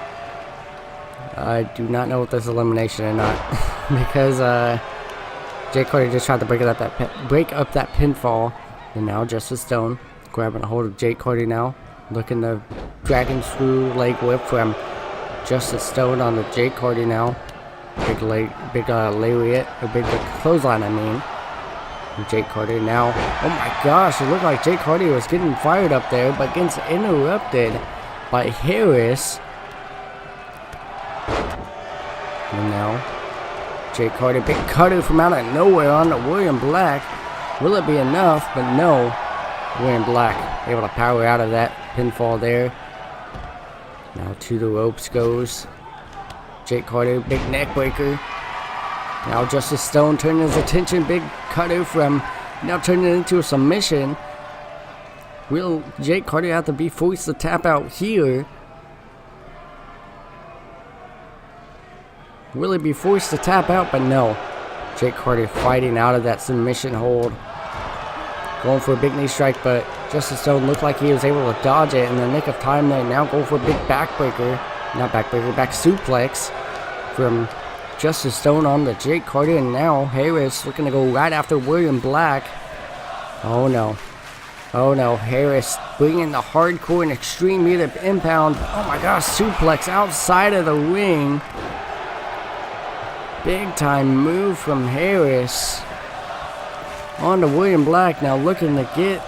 I do not know if this is elimination or not because Jake Carter just tried to break up that pinfall, and now Justice Stone grabbing a hold of Jake Carter now, looking to dragon screw leg whip from Justice Stone on the Jake Carter now. Big lariat, or big clothesline, I mean. Jake Carter now. Oh my gosh, it looked like Jake Carter was getting fired up there, but gets interrupted by Harris. And now Jake Carter, big cutter from out of nowhere on to William Black. Will it be enough? But no. William Black able to power out of that pinfall there. Now to the ropes goes Jake Carter, big neck breaker. Now Justice Stone turning his attention, big cutter from, now turning it into a submission. Will Jake Carter have to be forced to tap out here? Will he be forced to tap out? But no. Jake Carter fighting out of that submission hold. Going for a big knee strike, but Justice Stone looked like he was able to dodge it in the nick of time there. Now go for a big backbreaker. Not backbreaker, back suplex from Justice Stone on to Jake Carter. And now Harris looking to go right after William Black. Oh no. Oh no, Harris bringing the hardcore and extreme meter impound. Oh my gosh, suplex outside of the ring. Big time move from Harris. On to William Black, now looking to get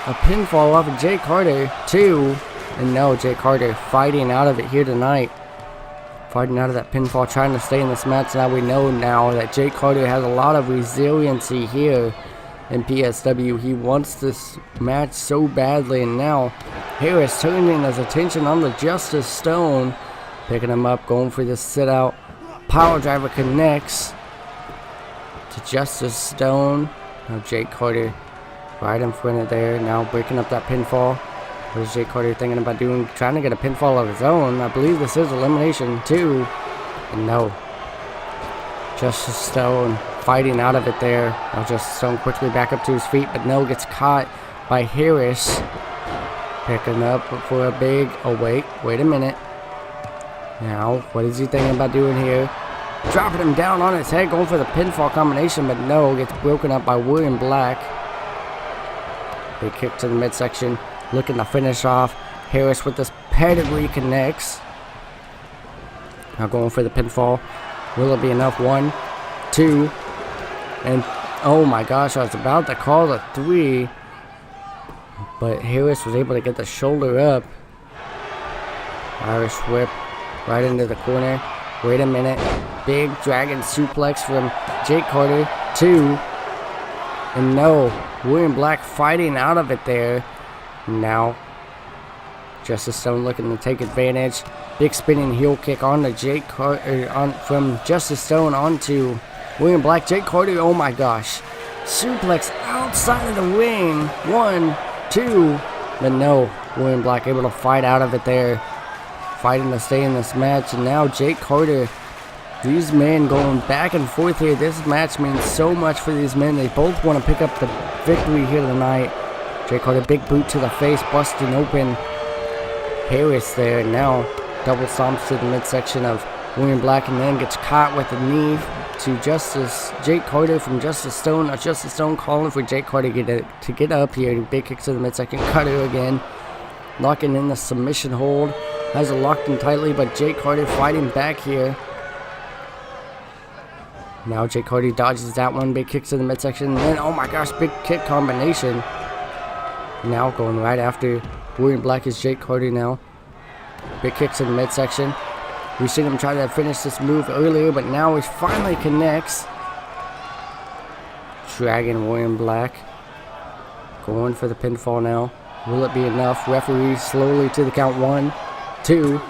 a pinfall off of Jake Carter, 2. And no, Jake Carter fighting out of it here tonight. Fighting out of that pinfall, trying to stay in this match. Now we know now that Jake Carter has a lot of resiliency here in PSW. He wants this match so badly, and now Harris turning his attention on the Justice Stone. Picking him up, going for this sit out. Power driver connects to Justice Stone. Now Jake Carter right in front of there, now breaking up that pinfall. What is Jake Carter thinking about doing? Trying to get a pinfall of his own. I believe this is elimination 2. And no. Justice Stone fighting out of it there. Now Justice Stone quickly back up to his feet, but no, gets caught by Harris. Picking up for a big, oh wait a minute. Now, what is he thinking about doing here? Dropping him down on his head, going for the pinfall combination, but no, gets broken up by William Black. Big kick to the midsection, looking to finish off. Harris with this pedigree connects. Now going for the pinfall. Will it be enough? 1, 2, and oh my gosh, I was about to call the 3, but Harris was able to get the shoulder up. Irish whip right into the corner. Wait a minute. Big dragon suplex from Jake Carter, 2. And no, William Black fighting out of it there. Now, Justice Stone looking to take advantage. Big spinning heel kick on to Jake Carter, from Justice Stone onto William Black. Jake Carter, oh my gosh. Suplex outside of the ring. 1, 2. But no, William Black able to fight out of it there. Fighting to stay in this match. And now Jake Carter, these men going back and forth here. This match means so much for these men. They both want to pick up the victory here tonight. Jake Carter, big boot to the face, busting open Harris there. Now double stomps to the midsection of William Black, and then gets caught with the knee to Jake Carter from Justice Stone. Now Justice Stone calling for Jake Carter to get up here. Big kicks to the midsection. Cutter again, locking in the submission hold. Has it locked in tightly, but Jake Carter fighting back here. Now Jake Carter dodges that one. Big kicks to the midsection. And then, oh my gosh, big kick combination. Now going right after William Black is Jake Carter now. Big kicks to the midsection. We've seen him try to finish this move earlier, but now he finally connects. Dragging William Black. Going for the pinfall now. Will it be enough? Referee slowly to the count. 1, 2,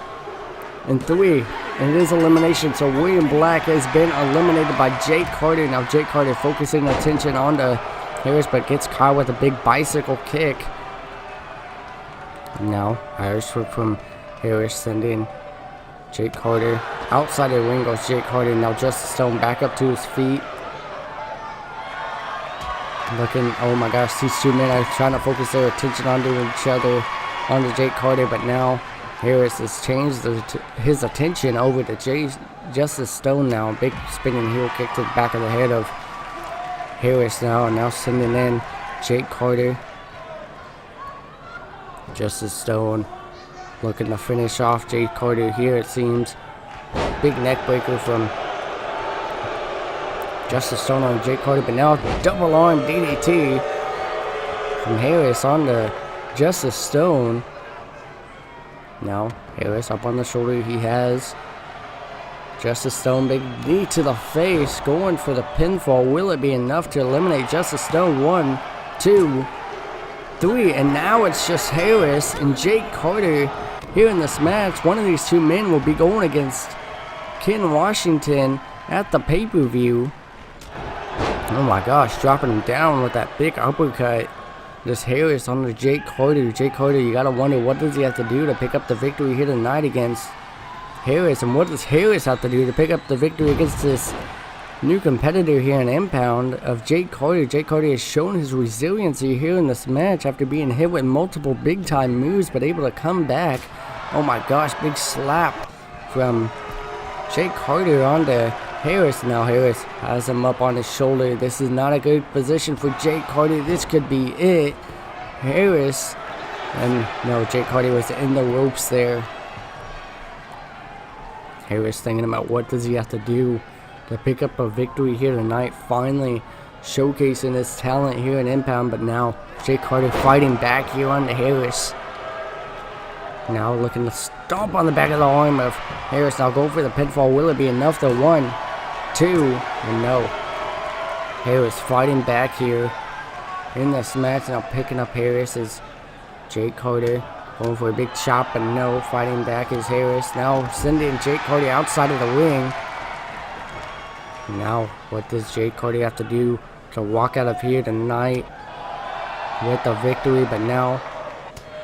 and 3. And it is elimination, so William Black has been eliminated by Jake Carter. Now Jake Carter focusing attention onto Harris, but gets caught with a big bicycle kick. Now Irish whip from Harris, sending Jake Carter outside of the ring. Goes Jake Carter. Now Justice Stone back up to his feet. Looking, oh my gosh, these two men are trying to focus their attention onto each other, onto Jake Carter, but now Harris has changed his attention over to Justice Stone now. Big spinning heel kick to the back of the head of Harris now, and now sending in Jake Carter. Justice Stone looking to finish off Jake Carter here, it seems. Big neck breaker from Justice Stone on Jake Carter, but now double arm DDT from Harris on to Justice Stone. Now Harris up on the shoulder. He has Justice Stone, big knee to the face, going for the pinfall. Will it be enough to eliminate Justice Stone? 1, 2, 3, and now it's just Harris and Jake Carter here in this match. One of these two men will be going against Ken Washington at the pay-per-view. Oh my gosh, dropping him down with that big uppercut. Just Harris on the Jake Carter. Jake Carter, you gotta wonder, what does he have to do to pick up the victory here tonight against Harris? And what does Harris have to do to pick up the victory against this new competitor here in Impound of Jake Carter. Jake Carter has shown his resiliency here in this match after being hit with multiple big time moves, but able to come back. Oh my gosh, big slap from Jake Carter onto Harris. Now Harris has him up on his shoulder. This is not a good position for Jake Carter. This could be it. Harris, and no, Jake Carter was in the ropes there. Harris thinking about what does he have to do to pick up a victory here tonight, finally showcasing his talent here in Impound. But now Jake Carter fighting back here on the Harris. Now looking to stomp on the back of the arm of Harris. Now go for the pinfall. Will it be enough? The 1, 2, and no. Harris fighting back here in this match. Now picking up Harris is Jake Carter. Going for a big chop, but no. Fighting back is Harris. Now sending Jake Carter outside of the ring. Now, what does Jake Carter have to do to walk out of here tonight with a victory? But now,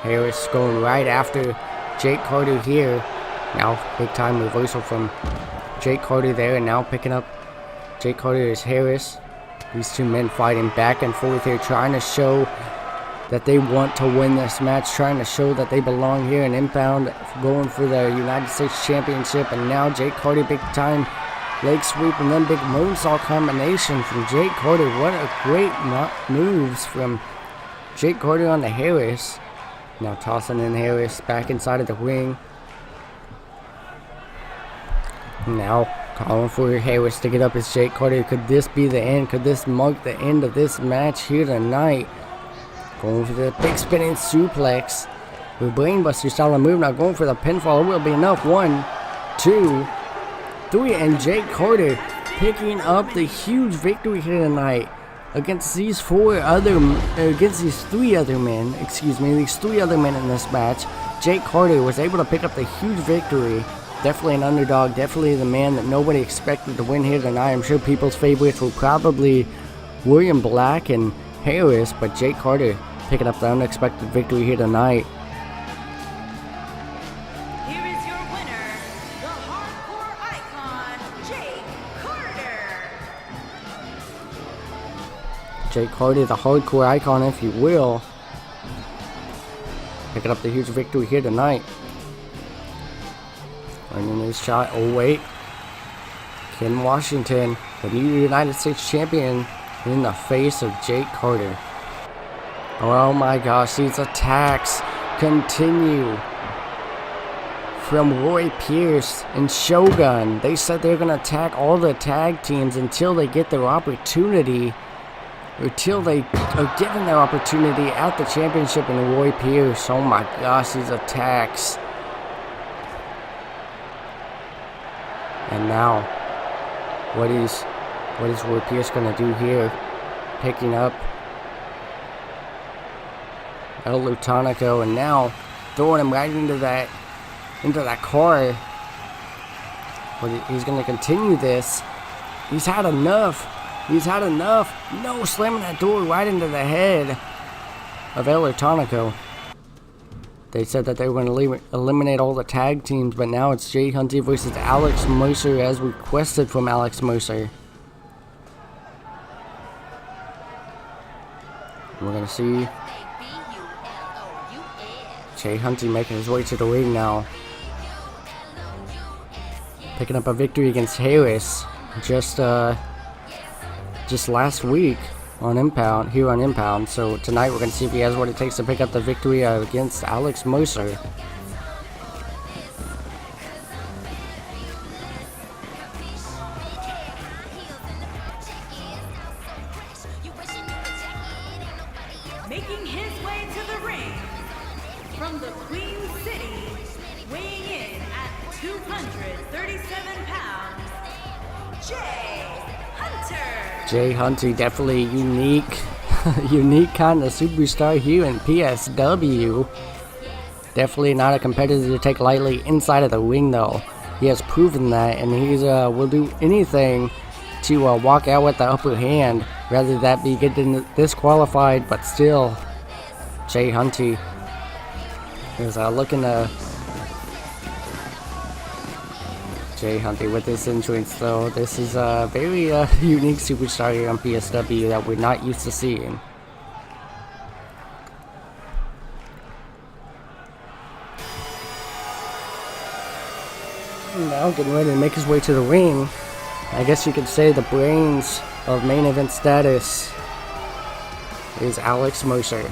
Harris going right after Jake Carter here. Now, big time reversal from Jake Carter there. And now picking up Jake Carter is Harris. These two men fighting back and forth here, trying to show that they want to win this match, trying to show that they belong here in Impound, going for the United States Championship. And now Jake Carter, big time leg sweep and then big moonsault combination from Jake Carter. What a great moves from Jake Carter on the Harris. Now tossing in Harris back inside of the ring. Now calling for Harris to get up as Jake Carter. Could this be the end? Could this mark the end of this match here tonight? Going for the big spinning suplex with brainbuster style of move. Now going for the pinfall. It will be enough. 1, 2, 3, and Jake Carter picking up the huge victory here tonight against these three other men. These three other men in this match. Jake Carter was able to pick up the huge victory. Definitely an underdog. Definitely the man that nobody expected to win here tonight. I'm sure people's favorites were probably William Black and Harris, but Jake Carter picking up the unexpected victory here tonight. Here is your winner, the hardcore icon, Jake Carter. Jake Carter, the hardcore icon, if you will, picking up the huge victory here tonight. Running his shot. Oh wait, Ken Washington, the new United States champion, in the face of Jake Carter. Oh my gosh, these attacks continue from Roy Pierce and Shogun. They said they're going to attack all the tag teams until they get their opportunity, until they are given their opportunity at the championship. And Roy Pierce, oh my gosh, these attacks. And now, what is Roy Pierce going to do here? Picking up El Lutanico, and now throwing him right into that car. But he's going to continue this. He's had enough. No, slamming that door right into the head of El Lutanico. They said that they were going to eliminate all the tag teams, but now it's Jay Hunty versus Alex Mercer as requested from Alex Mercer. We're going to see Jay Hunty making his way to the ring now. Picking up a victory against Harris just last week on Impound, here on Impound. So tonight we're going to see if he has what it takes to pick up the victory against Alex Mercer. Making his way to the ring from the Queen City, weighing in at 237 pounds, Jay Hunter. Jay Hunter, definitely unique kind of superstar here in PSW. Definitely not a competitor to take lightly inside of the ring, though. He has proven that, and he's will do anything to walk out with the upper hand, rather that be getting disqualified. But still, Jay Hunter is looking to Jay Hunty with this entrance though. This is a very unique superstar here on PSW that we're not used to seeing. Now getting ready to make his way to the ring. I guess you could say the brains of main event status is Alex Mercer.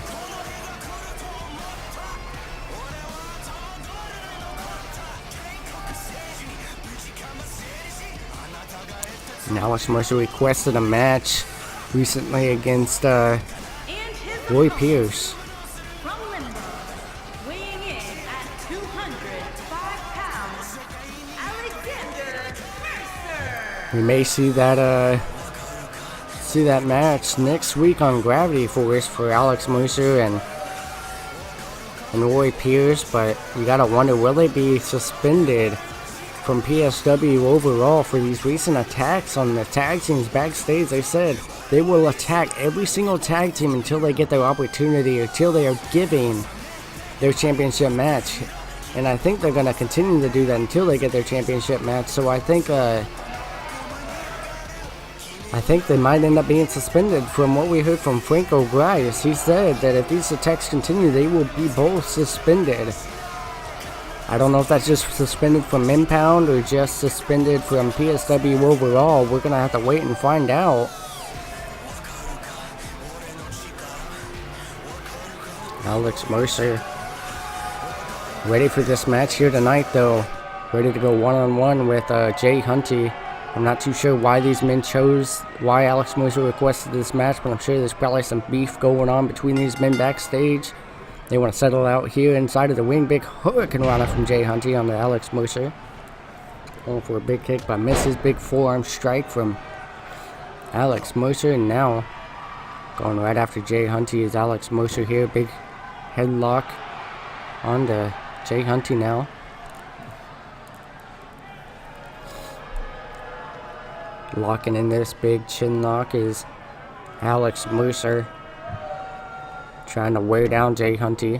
And Alex Mercer requested a match recently against Roy Pierce. From Limbo, weighing in at 205 pounds, Alexander Mercer. We may see that match next week on Gravity Force for Alex Mercer and Roy Pierce, but you gotta wonder, will they be suspended from PSW overall for these recent attacks on the tag teams backstage? They said they will attack every single tag team until they get their opportunity, until they are giving their championship match. And I think they're going to continue to do that until they get their championship match. So I think they might end up being suspended. From what we heard from Franco Grice, he said that if these attacks continue, they will be both suspended. I don't know if that's just suspended from Impound or just suspended from PSW overall. We're going to have to wait and find out. Alex Mercer ready for this match here tonight though. Ready to go one-on-one with Jay Hunty. I'm not too sure why these men chose, why Alex Mercer requested this match, but I'm sure there's probably some beef going on between these men backstage. They want to settle out here inside of the ring. Big hurricane runner from Jay Hunty on the Alex Mercer. Going for a big kick but misses. Big forearm strike from Alex Mercer. And now going right after Jay Hunty is Alex Mercer here. Big headlock on to Jay Hunty now. Locking in this big chin lock is Alex Mercer. Trying to wear down Jay Hunty.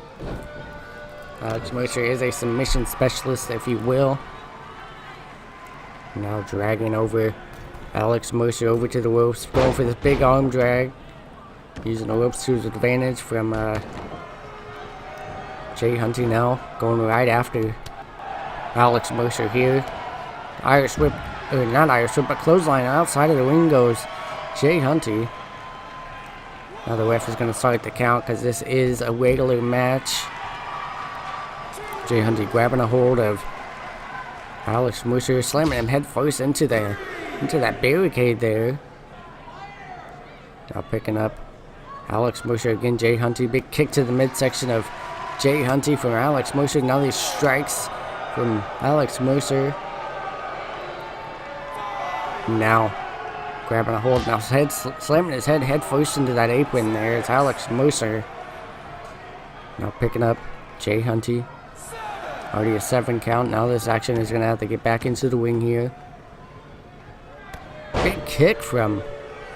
Alex Mercer is a submission specialist, if you will. Now dragging over Alex Mercer over to the ropes. Going for this big arm drag. Using the ropes to his advantage from Jay Hunty now. Going right after Alex Mercer here. Irish whip, or not Irish whip, but clothesline outside of the ring goes Jay Hunty. Now the ref is going to start the count because this is a regular match. Jay Hunty grabbing a hold of Alex Mercer, slamming him head first into that barricade there. Now picking up Alex Mercer again. Jay Hunty, big kick to the midsection of Jay Hunty from Alex Mercer. Now these strikes from Alex Mercer. Now grabbing a hold, now slamming his head first into that apron there. It's Alex Mercer. Now picking up Jay Hunty. Already a 7 count. Now this action is going to have to get back into the ring here. Big kick from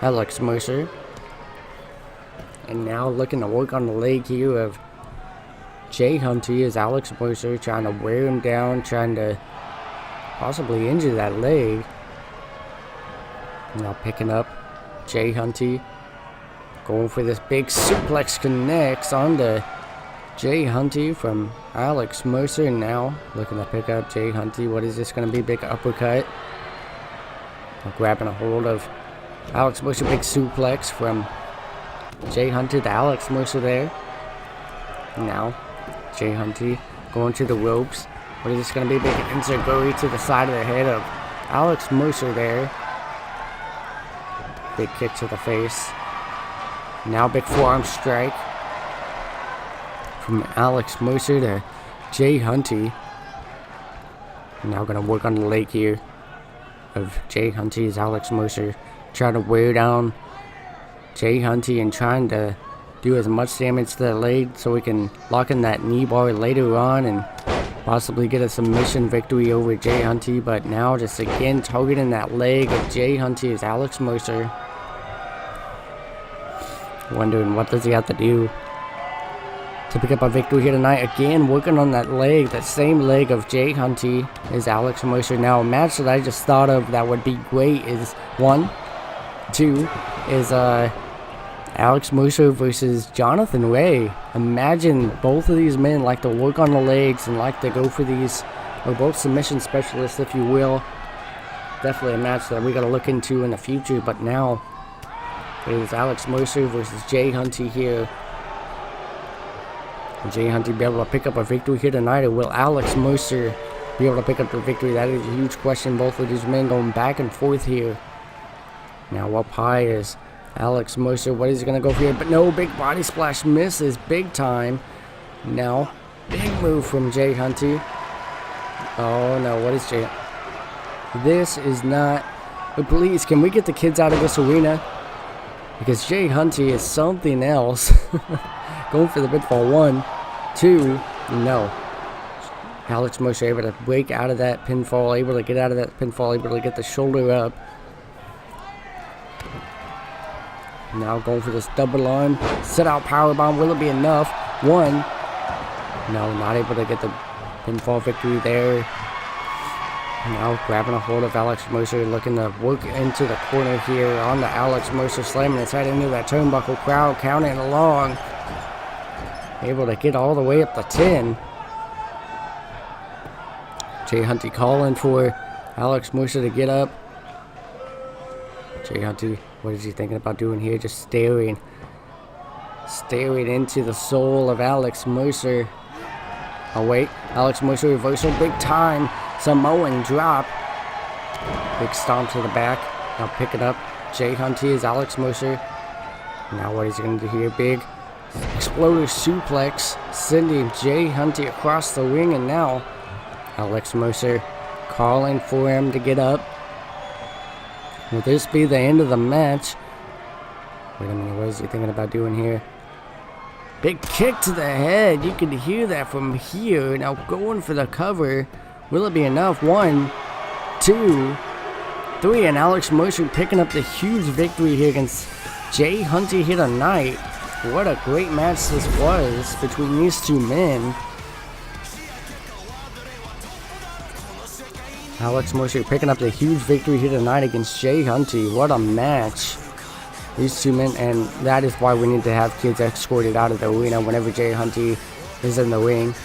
Alex Mercer. And now looking to work on the leg here of Jay Hunty is Alex Mercer, trying to wear him down, trying to possibly injure that leg. Now picking up Jay Hunty. Going for this big suplex, connects onto Jay Hunty from Alex Mercer. And now looking to pick up Jay Hunty. What is this going to be? Big uppercut. Now grabbing a hold of Alex Mercer. Big suplex from Jay Hunty to Alex Mercer there. Now Jay Hunty going to the ropes. What is this going to be? Big enziguri to the side of the head of Alex Mercer there. Big kick to the face. Now big forearm strike from Alex Mercer to Jay Hunty. Now gonna work on the leg here of Jay Hunty's Alex Mercer. Trying to wear down Jay Hunty and trying to do as much damage to the leg so we can lock in that knee bar later on and possibly get a submission victory over Jay Hunty. But now just again targeting that leg of Jay Hunty is Alex Mercer. Wondering what does he have to do. to pick up a victory here tonight. Again, working on that leg, that same leg of Jay Hunty is Alex Mercer. Now, a match that I just thought of that would be great is 1, 2 is Alex Mercer versus Jonathan Ray. Imagine both of these men like to work on the legs and like to go for these, or both submission specialists, if you will. Definitely a match that we got to look into in the future. But now it is Alex Mercer versus Jay Hunty here. Will Jay Hunty be able to pick up a victory here tonight, or will Alex Mercer be able to pick up the victory? That is a huge question. Both of these men going back and forth here. Now up high is Alex Mercer. What is he going to go for here? But no, big body splash misses big time. Now, big move from Jay Hunty. Oh no, what is Jay? This is not... But please, can we get the kids out of this arena? Because Jay Hunty is something else. Going for the pinfall. 1, 2, no. Alex Mercer able to break out of that pinfall, able to get out of that pinfall, able to get the shoulder up. Now going for this double arm, set out powerbomb. Will it be enough? 1. No, not able to get the pinfall victory there. Now grabbing a hold of Alex Mercer, looking to work into the corner here on the Alex Mercer, slamming his head into that turnbuckle. Crowd counting along. Able to get all the way up to 10. Jay Hunty calling for Alex Mercer to get up. Jay Hunty, what is he thinking about doing here? Just staring into the soul of Alex Mercer. Oh wait, Alex Mercer reversal, big time Samoan drop. Big stomp to the back. Now pick it up. Jay Hunty is Alex Mercer. Now what is he going to do here? Big exploder suplex, sending Jay Hunty across the ring, and now Alex Mercer calling for him to get up. Will this be the end of the match? Wait a minute, what is he thinking about doing here? Big kick to the head. You can hear that from here. Now going for the cover. Will it be enough? 1, 2, 3, and Alex Mercer picking up the huge victory here against Jay Hunty here tonight. What a great match this was between these two men. Alex Mercer picking up the huge victory here tonight against Jay Hunty. What a match. These two men, and that is why we need to have kids escorted out of the arena whenever Jay Hunty is in the ring.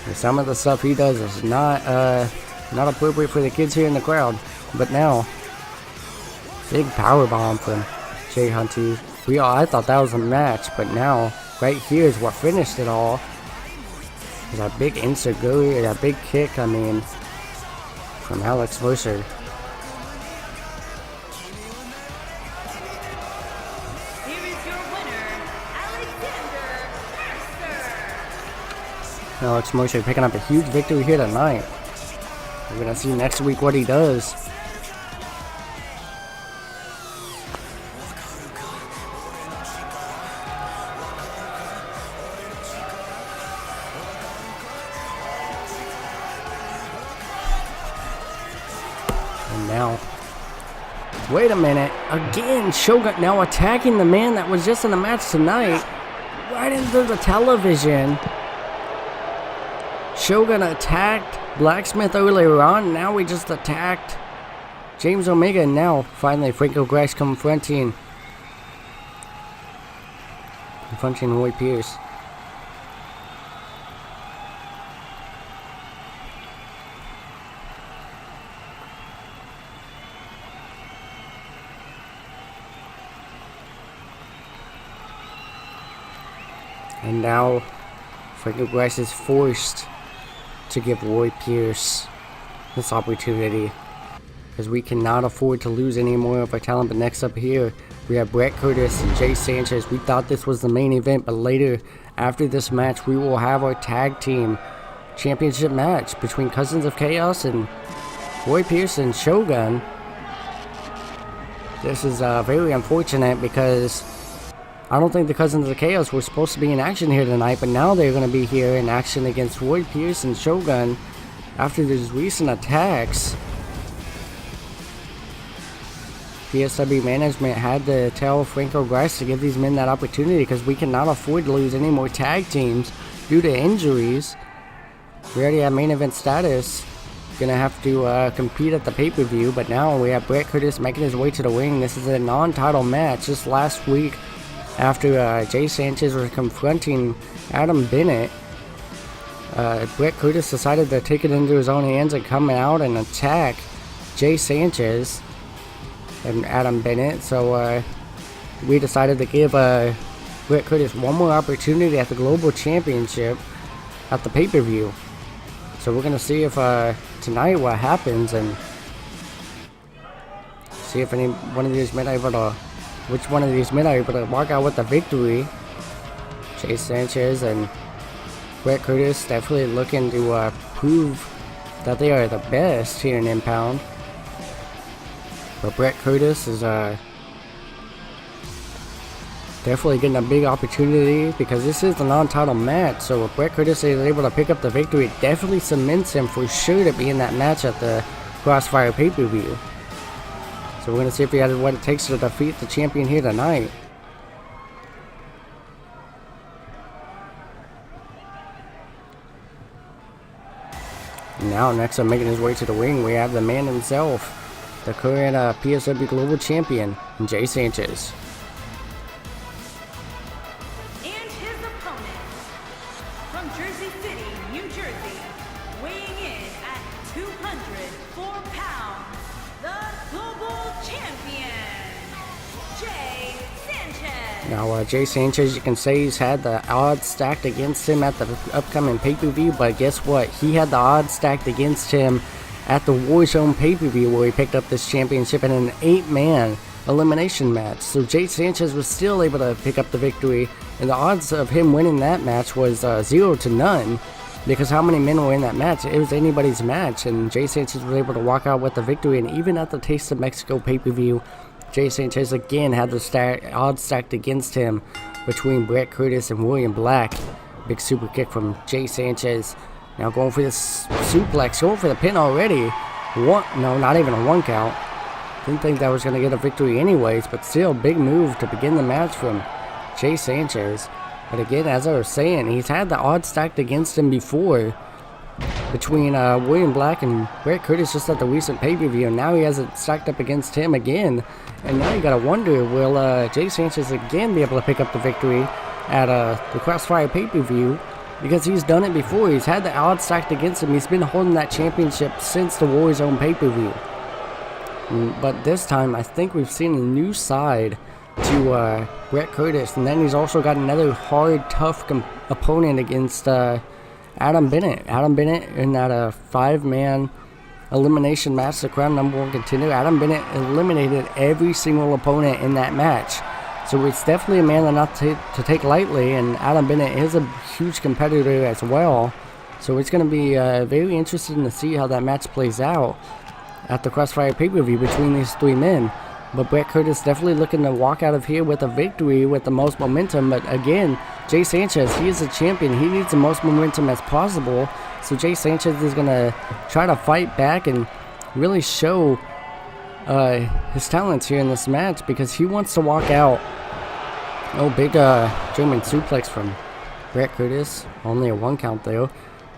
And some of the stuff he does is not appropriate for the kids here in the crowd. But now, big powerbomb from Jay Hunty. I thought that was a match, but now, right here is what finished it all. That big insert-go, that big kick, from Alex Mercer. Here is your winner, Alex Mercer picking up a huge victory here tonight. We're going to see next week what he does. Now, wait a minute, again, Shogun now attacking the man that was just in the match tonight, right into the television. Shogun attacked Blacksmith earlier on, now we just attacked James Omega, and now, finally, Franco Grace confronting Roy Pierce. And now, Franco Grace is forced to give Roy Pierce this opportunity, because we cannot afford to lose any more of our talent. But next up here, we have Brett Curtis and Jay Sanchez. We thought this was the main event, but later, after this match, we will have our tag team championship match between Cousins of Chaos and Roy Pierce and Shogun. This is very unfortunate, because I don't think the Cousins of Chaos were supposed to be in action here tonight, but now they're going to be here in action against Roy Pierce and Shogun after these recent attacks. PSW management had to tell Franco Grice to give these men that opportunity because we cannot afford to lose any more tag teams due to injuries. We already have main event status. Gonna have to compete at the pay-per-view, but now we have Brett Curtis making his way to the ring. This is a non-title match. Just last week, after Jay Sanchez was confronting Adam Bennett, Brett Curtis decided to take it into his own hands and come out and attack Jay Sanchez and Adam Bennett. So we decided to give Brett Curtis one more opportunity at the Global Championship at the pay-per-view. So we're gonna see if tonight what happens and see if any one of these men are able to, which one of these men are able to walk out with the victory. Jay Sanchez and Brett Curtis definitely looking to prove that they are the best here in Impound. But Brett Curtis is definitely getting a big opportunity because this is a non-title match. So if Brett Curtis is able to pick up the victory, it definitely cements him for sure to be in that match at the Crossfire pay-per-view. So we're going to see if he has what it takes to defeat the champion here tonight. Now next up, making his way to the ring, we have the man himself, the current PSW Global Champion, Jay Sanchez. And his opponent, from Jersey City, New Jersey, weighing in at 204 pounds, the Global Champion, Jay Sanchez. Now Jay Sanchez, you can say he's had the odds stacked against him at the upcoming pay-per-view, but guess what? He had the odds stacked against him at the Warzone pay-per-view where he picked up this championship in an 8-man elimination match. So Jay Sanchez was still able to pick up the victory, and the odds of him winning that match was 0 to none, because how many men were in that match? It was anybody's match, and Jay Sanchez was able to walk out with the victory. And even at the Taste of Mexico pay-per-view, Jay Sanchez again had the odds stacked against him between Brett Curtis and William Black. Big super kick from Jay Sanchez. Now going for this suplex, going for the pin already. No, not even a 1 count. Didn't think that was going to get a victory anyways, but still, big move to begin the match from Jay Sanchez. But again, as I was saying, he's had the odds stacked against him before between William Black and Brett Curtis just at the recent pay-per-view, and now he has it stacked up against him again. And now you gotta wonder, will Jay Sanchez again be able to pick up the victory at the Crossfire pay-per-view? Because he's done it before. He's had the odds stacked against him. He's been holding that championship since the Warzone pay-per-view. But this time, I think we've seen a new side to Brett Curtis. And then he's also got another hard, tough opponent against Adam Bennett. Adam Bennett in that 5-man elimination match, the Crown #1 contender. Adam Bennett eliminated every single opponent in that match. So it's definitely a man that not to take lightly, and Adam Bennett is a huge competitor as well. So it's going to be very interesting to see how that match plays out at the Crossfire pay-per-view between these 3 men. But Brett Curtis definitely looking to walk out of here with a victory with the most momentum. But again, Jay Sanchez, he is a champion. He needs the most momentum as possible. So Jay Sanchez is going to try to fight back and really show his talents here in this match, because he wants to walk out. Oh, big German suplex from Brett Curtis. Only a 1 count though.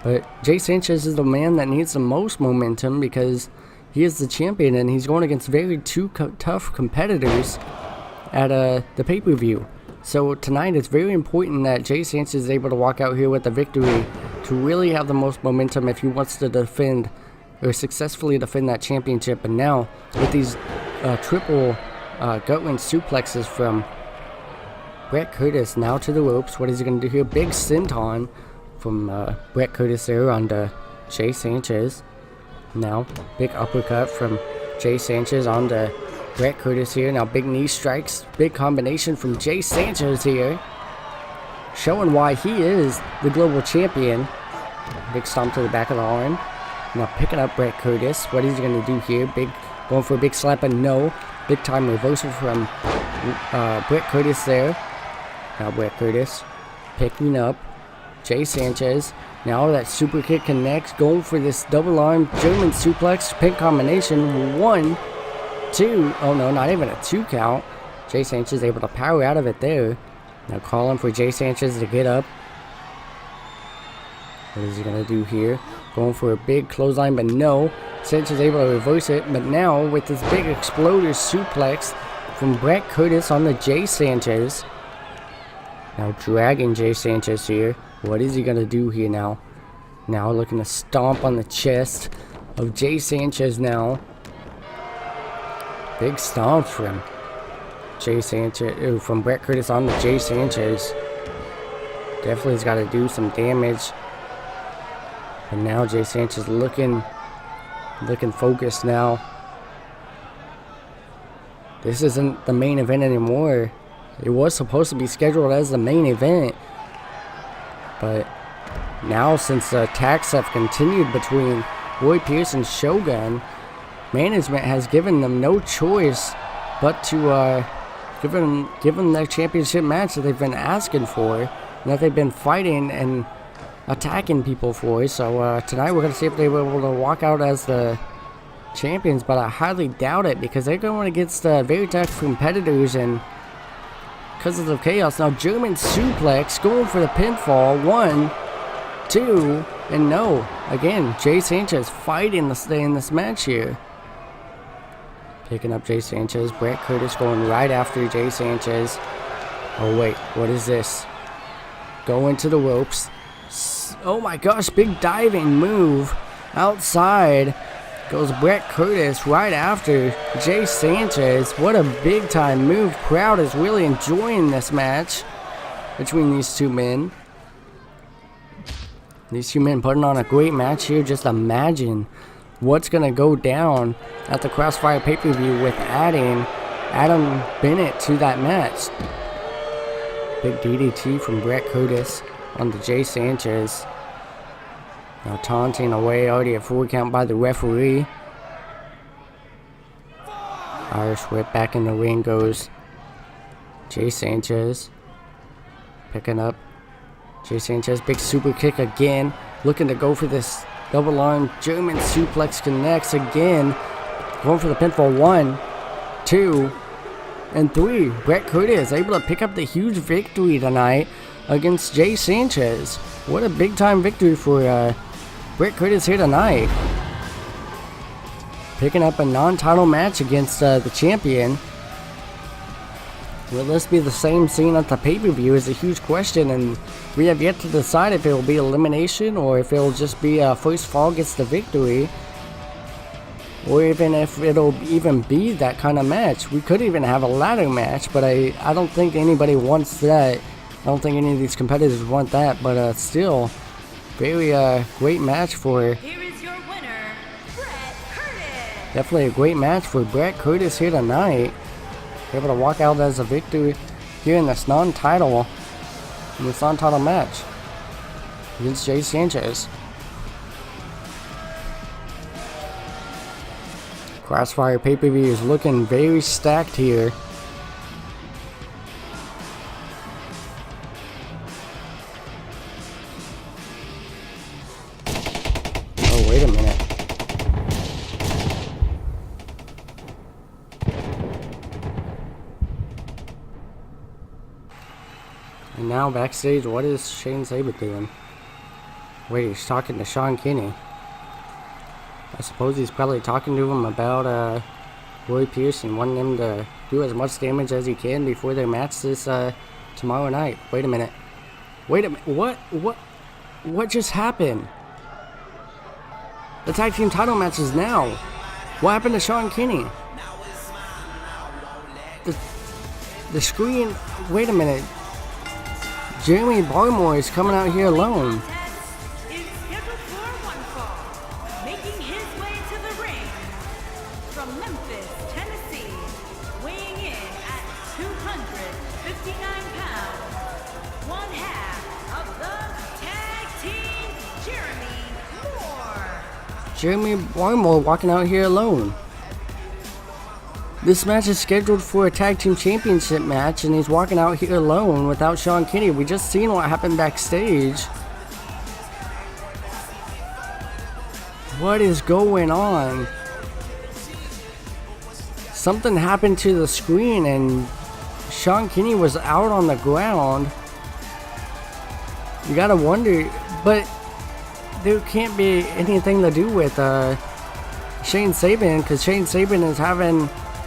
But Jay Sanchez is the man that needs the most momentum because he is the champion, and he's going against very tough competitors at the pay-per-view. So tonight it's very important that Jay Sanchez is able to walk out here with the victory to really have the most momentum if he wants to defend or successfully defend that championship. And now with these triple gut-wrench suplexes from Brett Curtis, now to the ropes. What is he going to do here? Big senton from Brett Curtis there onto Jay Sanchez. Now, big uppercut from Jay Sanchez onto Brett Curtis here. Now, big knee strikes. Big combination from Jay Sanchez here, showing why he is the global champion. Big stomp to the back of the arm. Now, picking up Brett Curtis. What is he going to do here? Going for a big slap, and no. Big time reversal from Brett Curtis there. Now, Brett Curtis picking up Jay Sanchez. Now that super kick connects, going for this double arm German suplex, pin combination. 1, 2. Oh no, not even a 2 count. Jay Sanchez able to power out of it there. Now calling for Jay Sanchez to get up. What is he going to do here? Going for a big clothesline, but no. Sanchez able to reverse it, but now with this big exploder suplex from Brett Curtis on the Jay Sanchez. Now dragging Jay Sanchez here. What is he going to do here now? Now looking to stomp on the chest of Jay Sanchez now. Big stomp from Jay Sanchez, from Brett Curtis on the Jay Sanchez. Definitely has got to do some damage. And now Jay Sanchez looking focused now. This isn't the main event anymore. It was supposed to be scheduled as the main event. But now, since the attacks have continued between Roy Pierce and Shogun, management has given them no choice but to give them their championship match that they've been asking for, and that they've been fighting and attacking people for. So tonight we're going to see if they were able to walk out as the champions, but I highly doubt it because they're going against very tough competitors, and because of the chaos. Now German suplex, going for the pinfall. 1, 2, and no. Again, Jay Sanchez fighting to stay in this match here. Picking up Jay Sanchez. Brett Curtis going right after Jay Sanchez. Oh wait, what is this? Going to the ropes. Oh my gosh, big diving move. Outside goes Brett Curtis right after Jay Sanchez. What a big time move. Crowd is really enjoying this match between these two men. These two men putting on a great match here. Just imagine what's going to go down at the Crossfire pay-per-view with adding Adam Bennett to that match. Big DDT from Brett Curtis on the Jay Sanchez. Now taunting away, already a 4 count by the referee. Irish whip, back in the ring goes Jay Sanchez. Picking up Jay Sanchez, big super kick again. Looking to go for this double arm German suplex, connects again. Going for the pinfall. 1, 2, and 3. Brett Curtis able to pick up the huge victory tonight against Jay Sanchez. What a big time victory for Brett Curtis here tonight. Picking up a non-title match against the champion. Will this be the same scene at the pay-per-view is a huge question, and we have yet to decide if it will be elimination or if it will just be first fall gets the victory, or even if it'll even be that kind of match. We could even have a ladder match, but I don't think anybody wants that. I don't think any of these competitors want that, but still, very great match for... Here is your winner, Brett Curtis. Definitely a great match for Brett Curtis here tonight. Able to walk out as a victor here in this non-title match against Jay Sanchez. Crossfire pay-per-view is looking very stacked here. Oh, wait a minute. And now backstage, what is Shane Sabre doing? Wait, he's talking to Sean Kinney. I suppose he's probably talking to him about Roy Pierce and wanting him to do as much damage as he can before their match this tomorrow night. Wait a minute. What just happened? The tag team title match is now. What happened to Sean Kinney? The screen. Wait a minute. Jeremy Barmore is coming out here alone. Is scheduled for one fall, making his way to the ring from Memphis, Tennessee, weighing in at 259 pounds, one half of the tag team, Jeremy Jeremy Barmore walking out here alone. This match is scheduled for a tag team championship match, and he's walking out here alone without Sean Kinney. We just seen what happened backstage. What is going on? something happened to the screen and Sean Kinney was out on the ground. You gotta wonder, but there can't be anything to do with Shane Saban, because Shane Saban is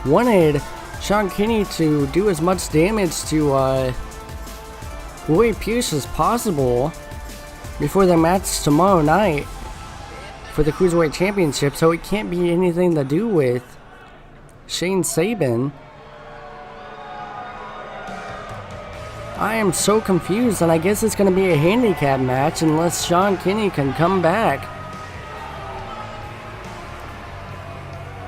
wanted Sean Kinney to do as much damage to Roy Pierce as possible before the match tomorrow night for the Cruiserweight Championship, so it can't be anything to do with Shane Saban. I am so confused, and I guess it's going to be a handicap match unless Sean Kinney can come back.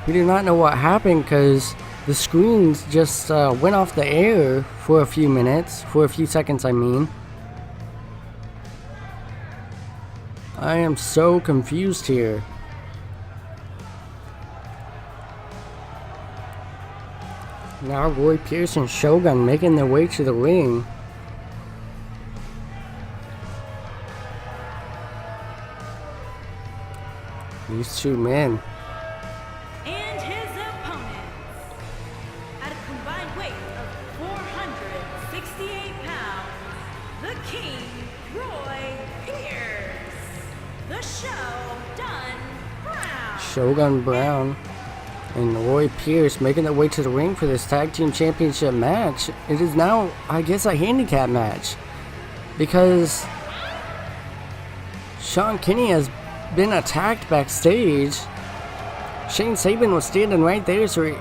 We do not know what happened because the screens just went off the air for a few seconds I mean. I am so confused here. Now Roy Pierce and Shogun making their way to the ring. These two men. And his opponents, at a combined weight of 468 pounds, the King, Roy Pierce. The Shogun Brown and Roy Pierce making their way to the ring for this tag team championship match. It is now, I guess, a handicap match because Sean Kinney has been attacked backstage. Shane Saban was standing right there, so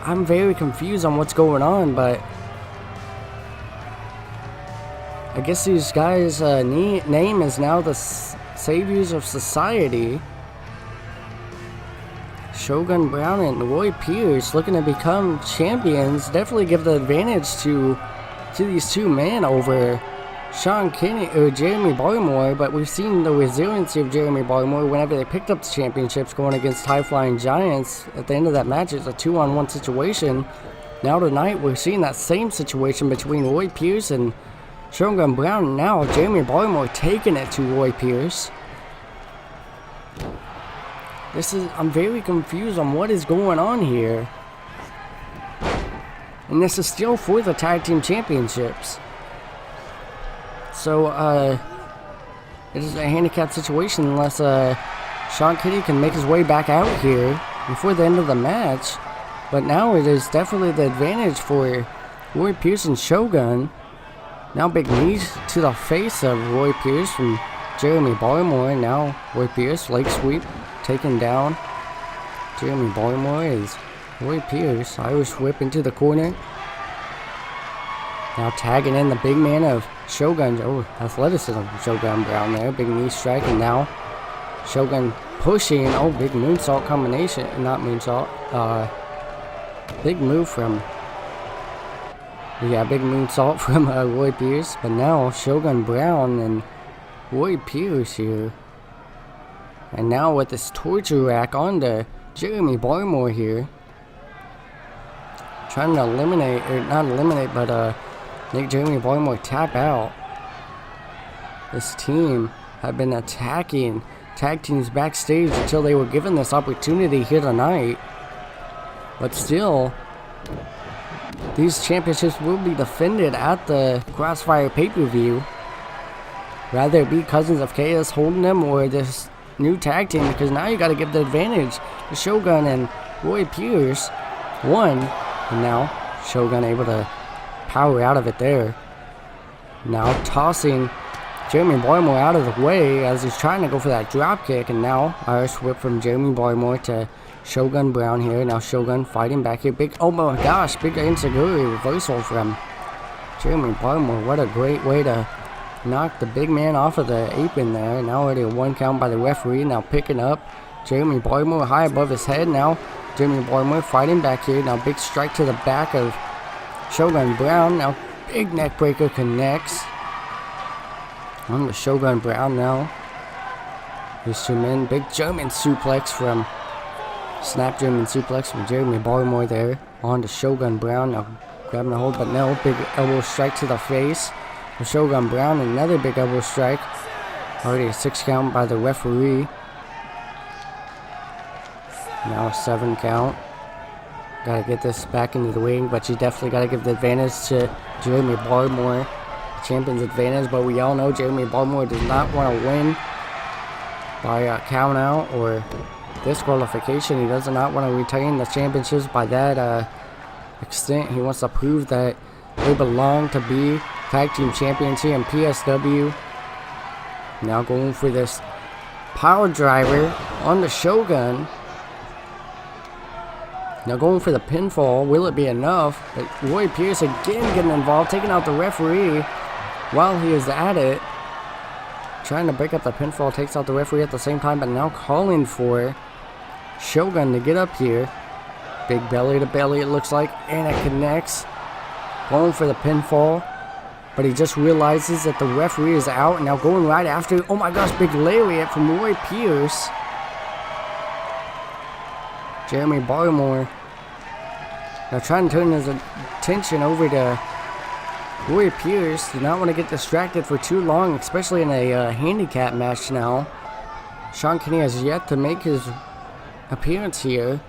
I'm very confused on what's going on, but I guess these guys' name is now the Saviors of Society. Shogun Brown and Roy Pierce looking to become champions. Definitely give the advantage to these two men over Sean Kinney or Jeremy Baltimore, but we've seen the resiliency of Jeremy Baltimore whenever they picked up the championships going against high-flying giants. At the end of that match, it's a 2-on-1 situation. Now tonight, we're seeing that same situation between Roy Pierce and Shogun Brown. Now Jeremy Baltimore taking it to Roy Pierce. I'm very confused on what is going on here. And this is still for the tag team championships. So, it is a handicap situation unless Sean Kinney can make his way back out here before the end of the match. But now it is definitely the advantage for Roy Pierce and Shogun. Now big knees to the face of Roy Pierce from Jeremy Baltimore. Now Roy Pierce, leg sweep, taken down. Jeremy Baltimore is Roy Pierce. Irish whip into the corner. Now tagging in the big man of Shogun. Oh, athleticism from Shogun Brown there. Big knee strike, and now Shogun pushing. Oh, big moonsault combination. Not moonsault. Big move from... Yeah, big moonsault from Roy Pierce. But now Shogun Brown and Roy Pierce here. And now with this torture rack on to Jeremy Baltimore here. Trying to eliminate, or not eliminate, but make Jeremy Baltimore tap out. This team have been attacking tag teams backstage until they were given this opportunity here tonight. But still, these championships will be defended at the Crossfire pay-per-view. Rather it be Cousins of Chaos holding them or this new tag team, because now you got to give the advantage to Shogun and Roy Pierce. And now Shogun able to power out of it there. Now tossing Jeremy Baltimore out of the way as he's trying to go for that drop kick, and now Irish whip from Jeremy Baltimore to Shogun Brown here. Now Shogun fighting back here. Big, oh my gosh, big enziguri reversal from Jeremy Baltimore. What a great way to knock the big man off of the apron there. Now already a 1 count by the referee. Now picking up Jeremy Baltimore high above his head. Now Jeremy Baltimore fighting back here. Now big strike to the back of Shogun Brown. Now big neck breaker connects on the Shogun Brown now. These two men. Big German suplex from snap German suplex from Jeremy Baltimore there. On to Shogun Brown. Now grabbing a hold, but no. Big elbow strike to the face of Shogun Brown. Another big elbow strike. Already a 6 count by the referee. Now a 7 count. Gotta get this back into the ring, but you definitely gotta give the advantage to Jeremy Barmore. Champion's advantage, but we all know Jeremy Barmore does not want to win by a count out or disqualification. He does not want to retain the championships by that extent. He wants to prove that they belong to be tag team champions here in PSW. Now going for this power driver on the Shogun. Now going for the pinfall. Will it be enough? But Roy Pierce again getting involved, taking out the referee while he is at it. Trying to break up the pinfall, takes out the referee at the same time, but now calling for Shogun to get up here. Big belly to belly, it looks like, and it connects. Going for the pinfall, but he just realizes that the referee is out, and now going right after. Oh my gosh, big lariat from Roy Pierce. Jeremy Barmore now trying to turn his attention over to Roy Pierce. Did not want to get distracted for too long, especially in a handicap match now. Sean Kinney has yet to make his appearance here.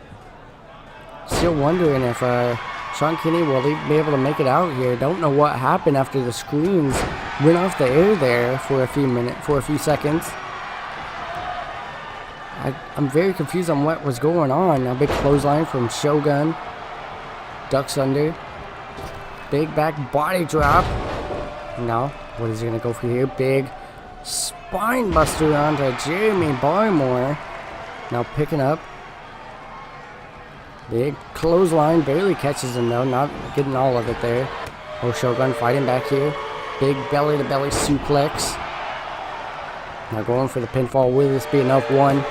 Still wondering if Sean Kinney will be able to make it out here. Don't know what happened after the screens went off the air there for a few seconds. I'm very confused on what was going on. A big clothesline from Shogun. Ducks under. Big back body drop. Now, what is he going to go for here? Big spine buster onto Jeremy Barmore. Now picking up. Big clothesline. Barely catches him though. Not getting all of it there. Oh, Shogun fighting back here. Big belly to belly suplex. Now going for the pinfall. Will this be enough? 1,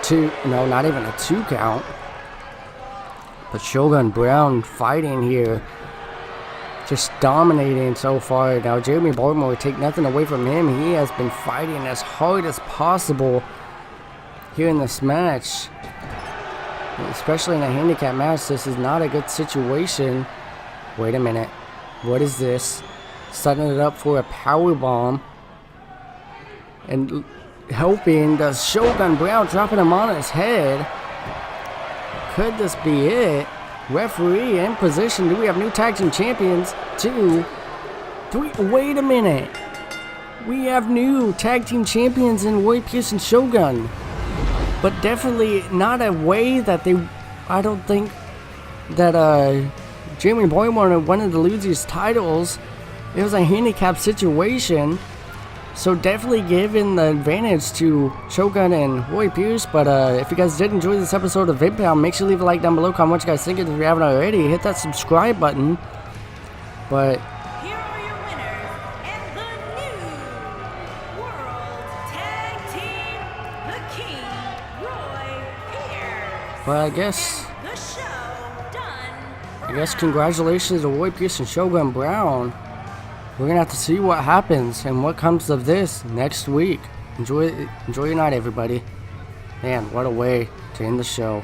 2. No, not even a 2 count. But Shogun Brown fighting here. Just dominating so far. Now Jeremy Barmore, take nothing away from him. He has been fighting as hard as possible here in this match. Especially in a handicap match, this is not a good situation. Wait a minute. What is this? Setting it up for a power bomb. And helping the Shogun Brown, dropping him on his head. Could this be it? Referee in position. Do we have new tag team champions? 2, 3. Wait a minute. We have new tag team champions in Roy Pierce and Shogun. But definitely not a way that they... I don't think that Jeremy Barmore wanted to lose his titles. It was a handicap situation. So definitely giving the advantage to Shogun and Roy Pierce. But if you guys did enjoy this episode of IMPOUND, make sure to leave a like down below. Comment what you guys think. If you haven't already, hit that subscribe button. But Here are your winners and the new World Tag Team, the King, Roy Pierce. well, I guess The show done. congratulations to Roy Pierce and Shogun Brown. We're gonna have to see what happens and what comes of this next week. Enjoy your night, everybody. Man, what a way to end the show.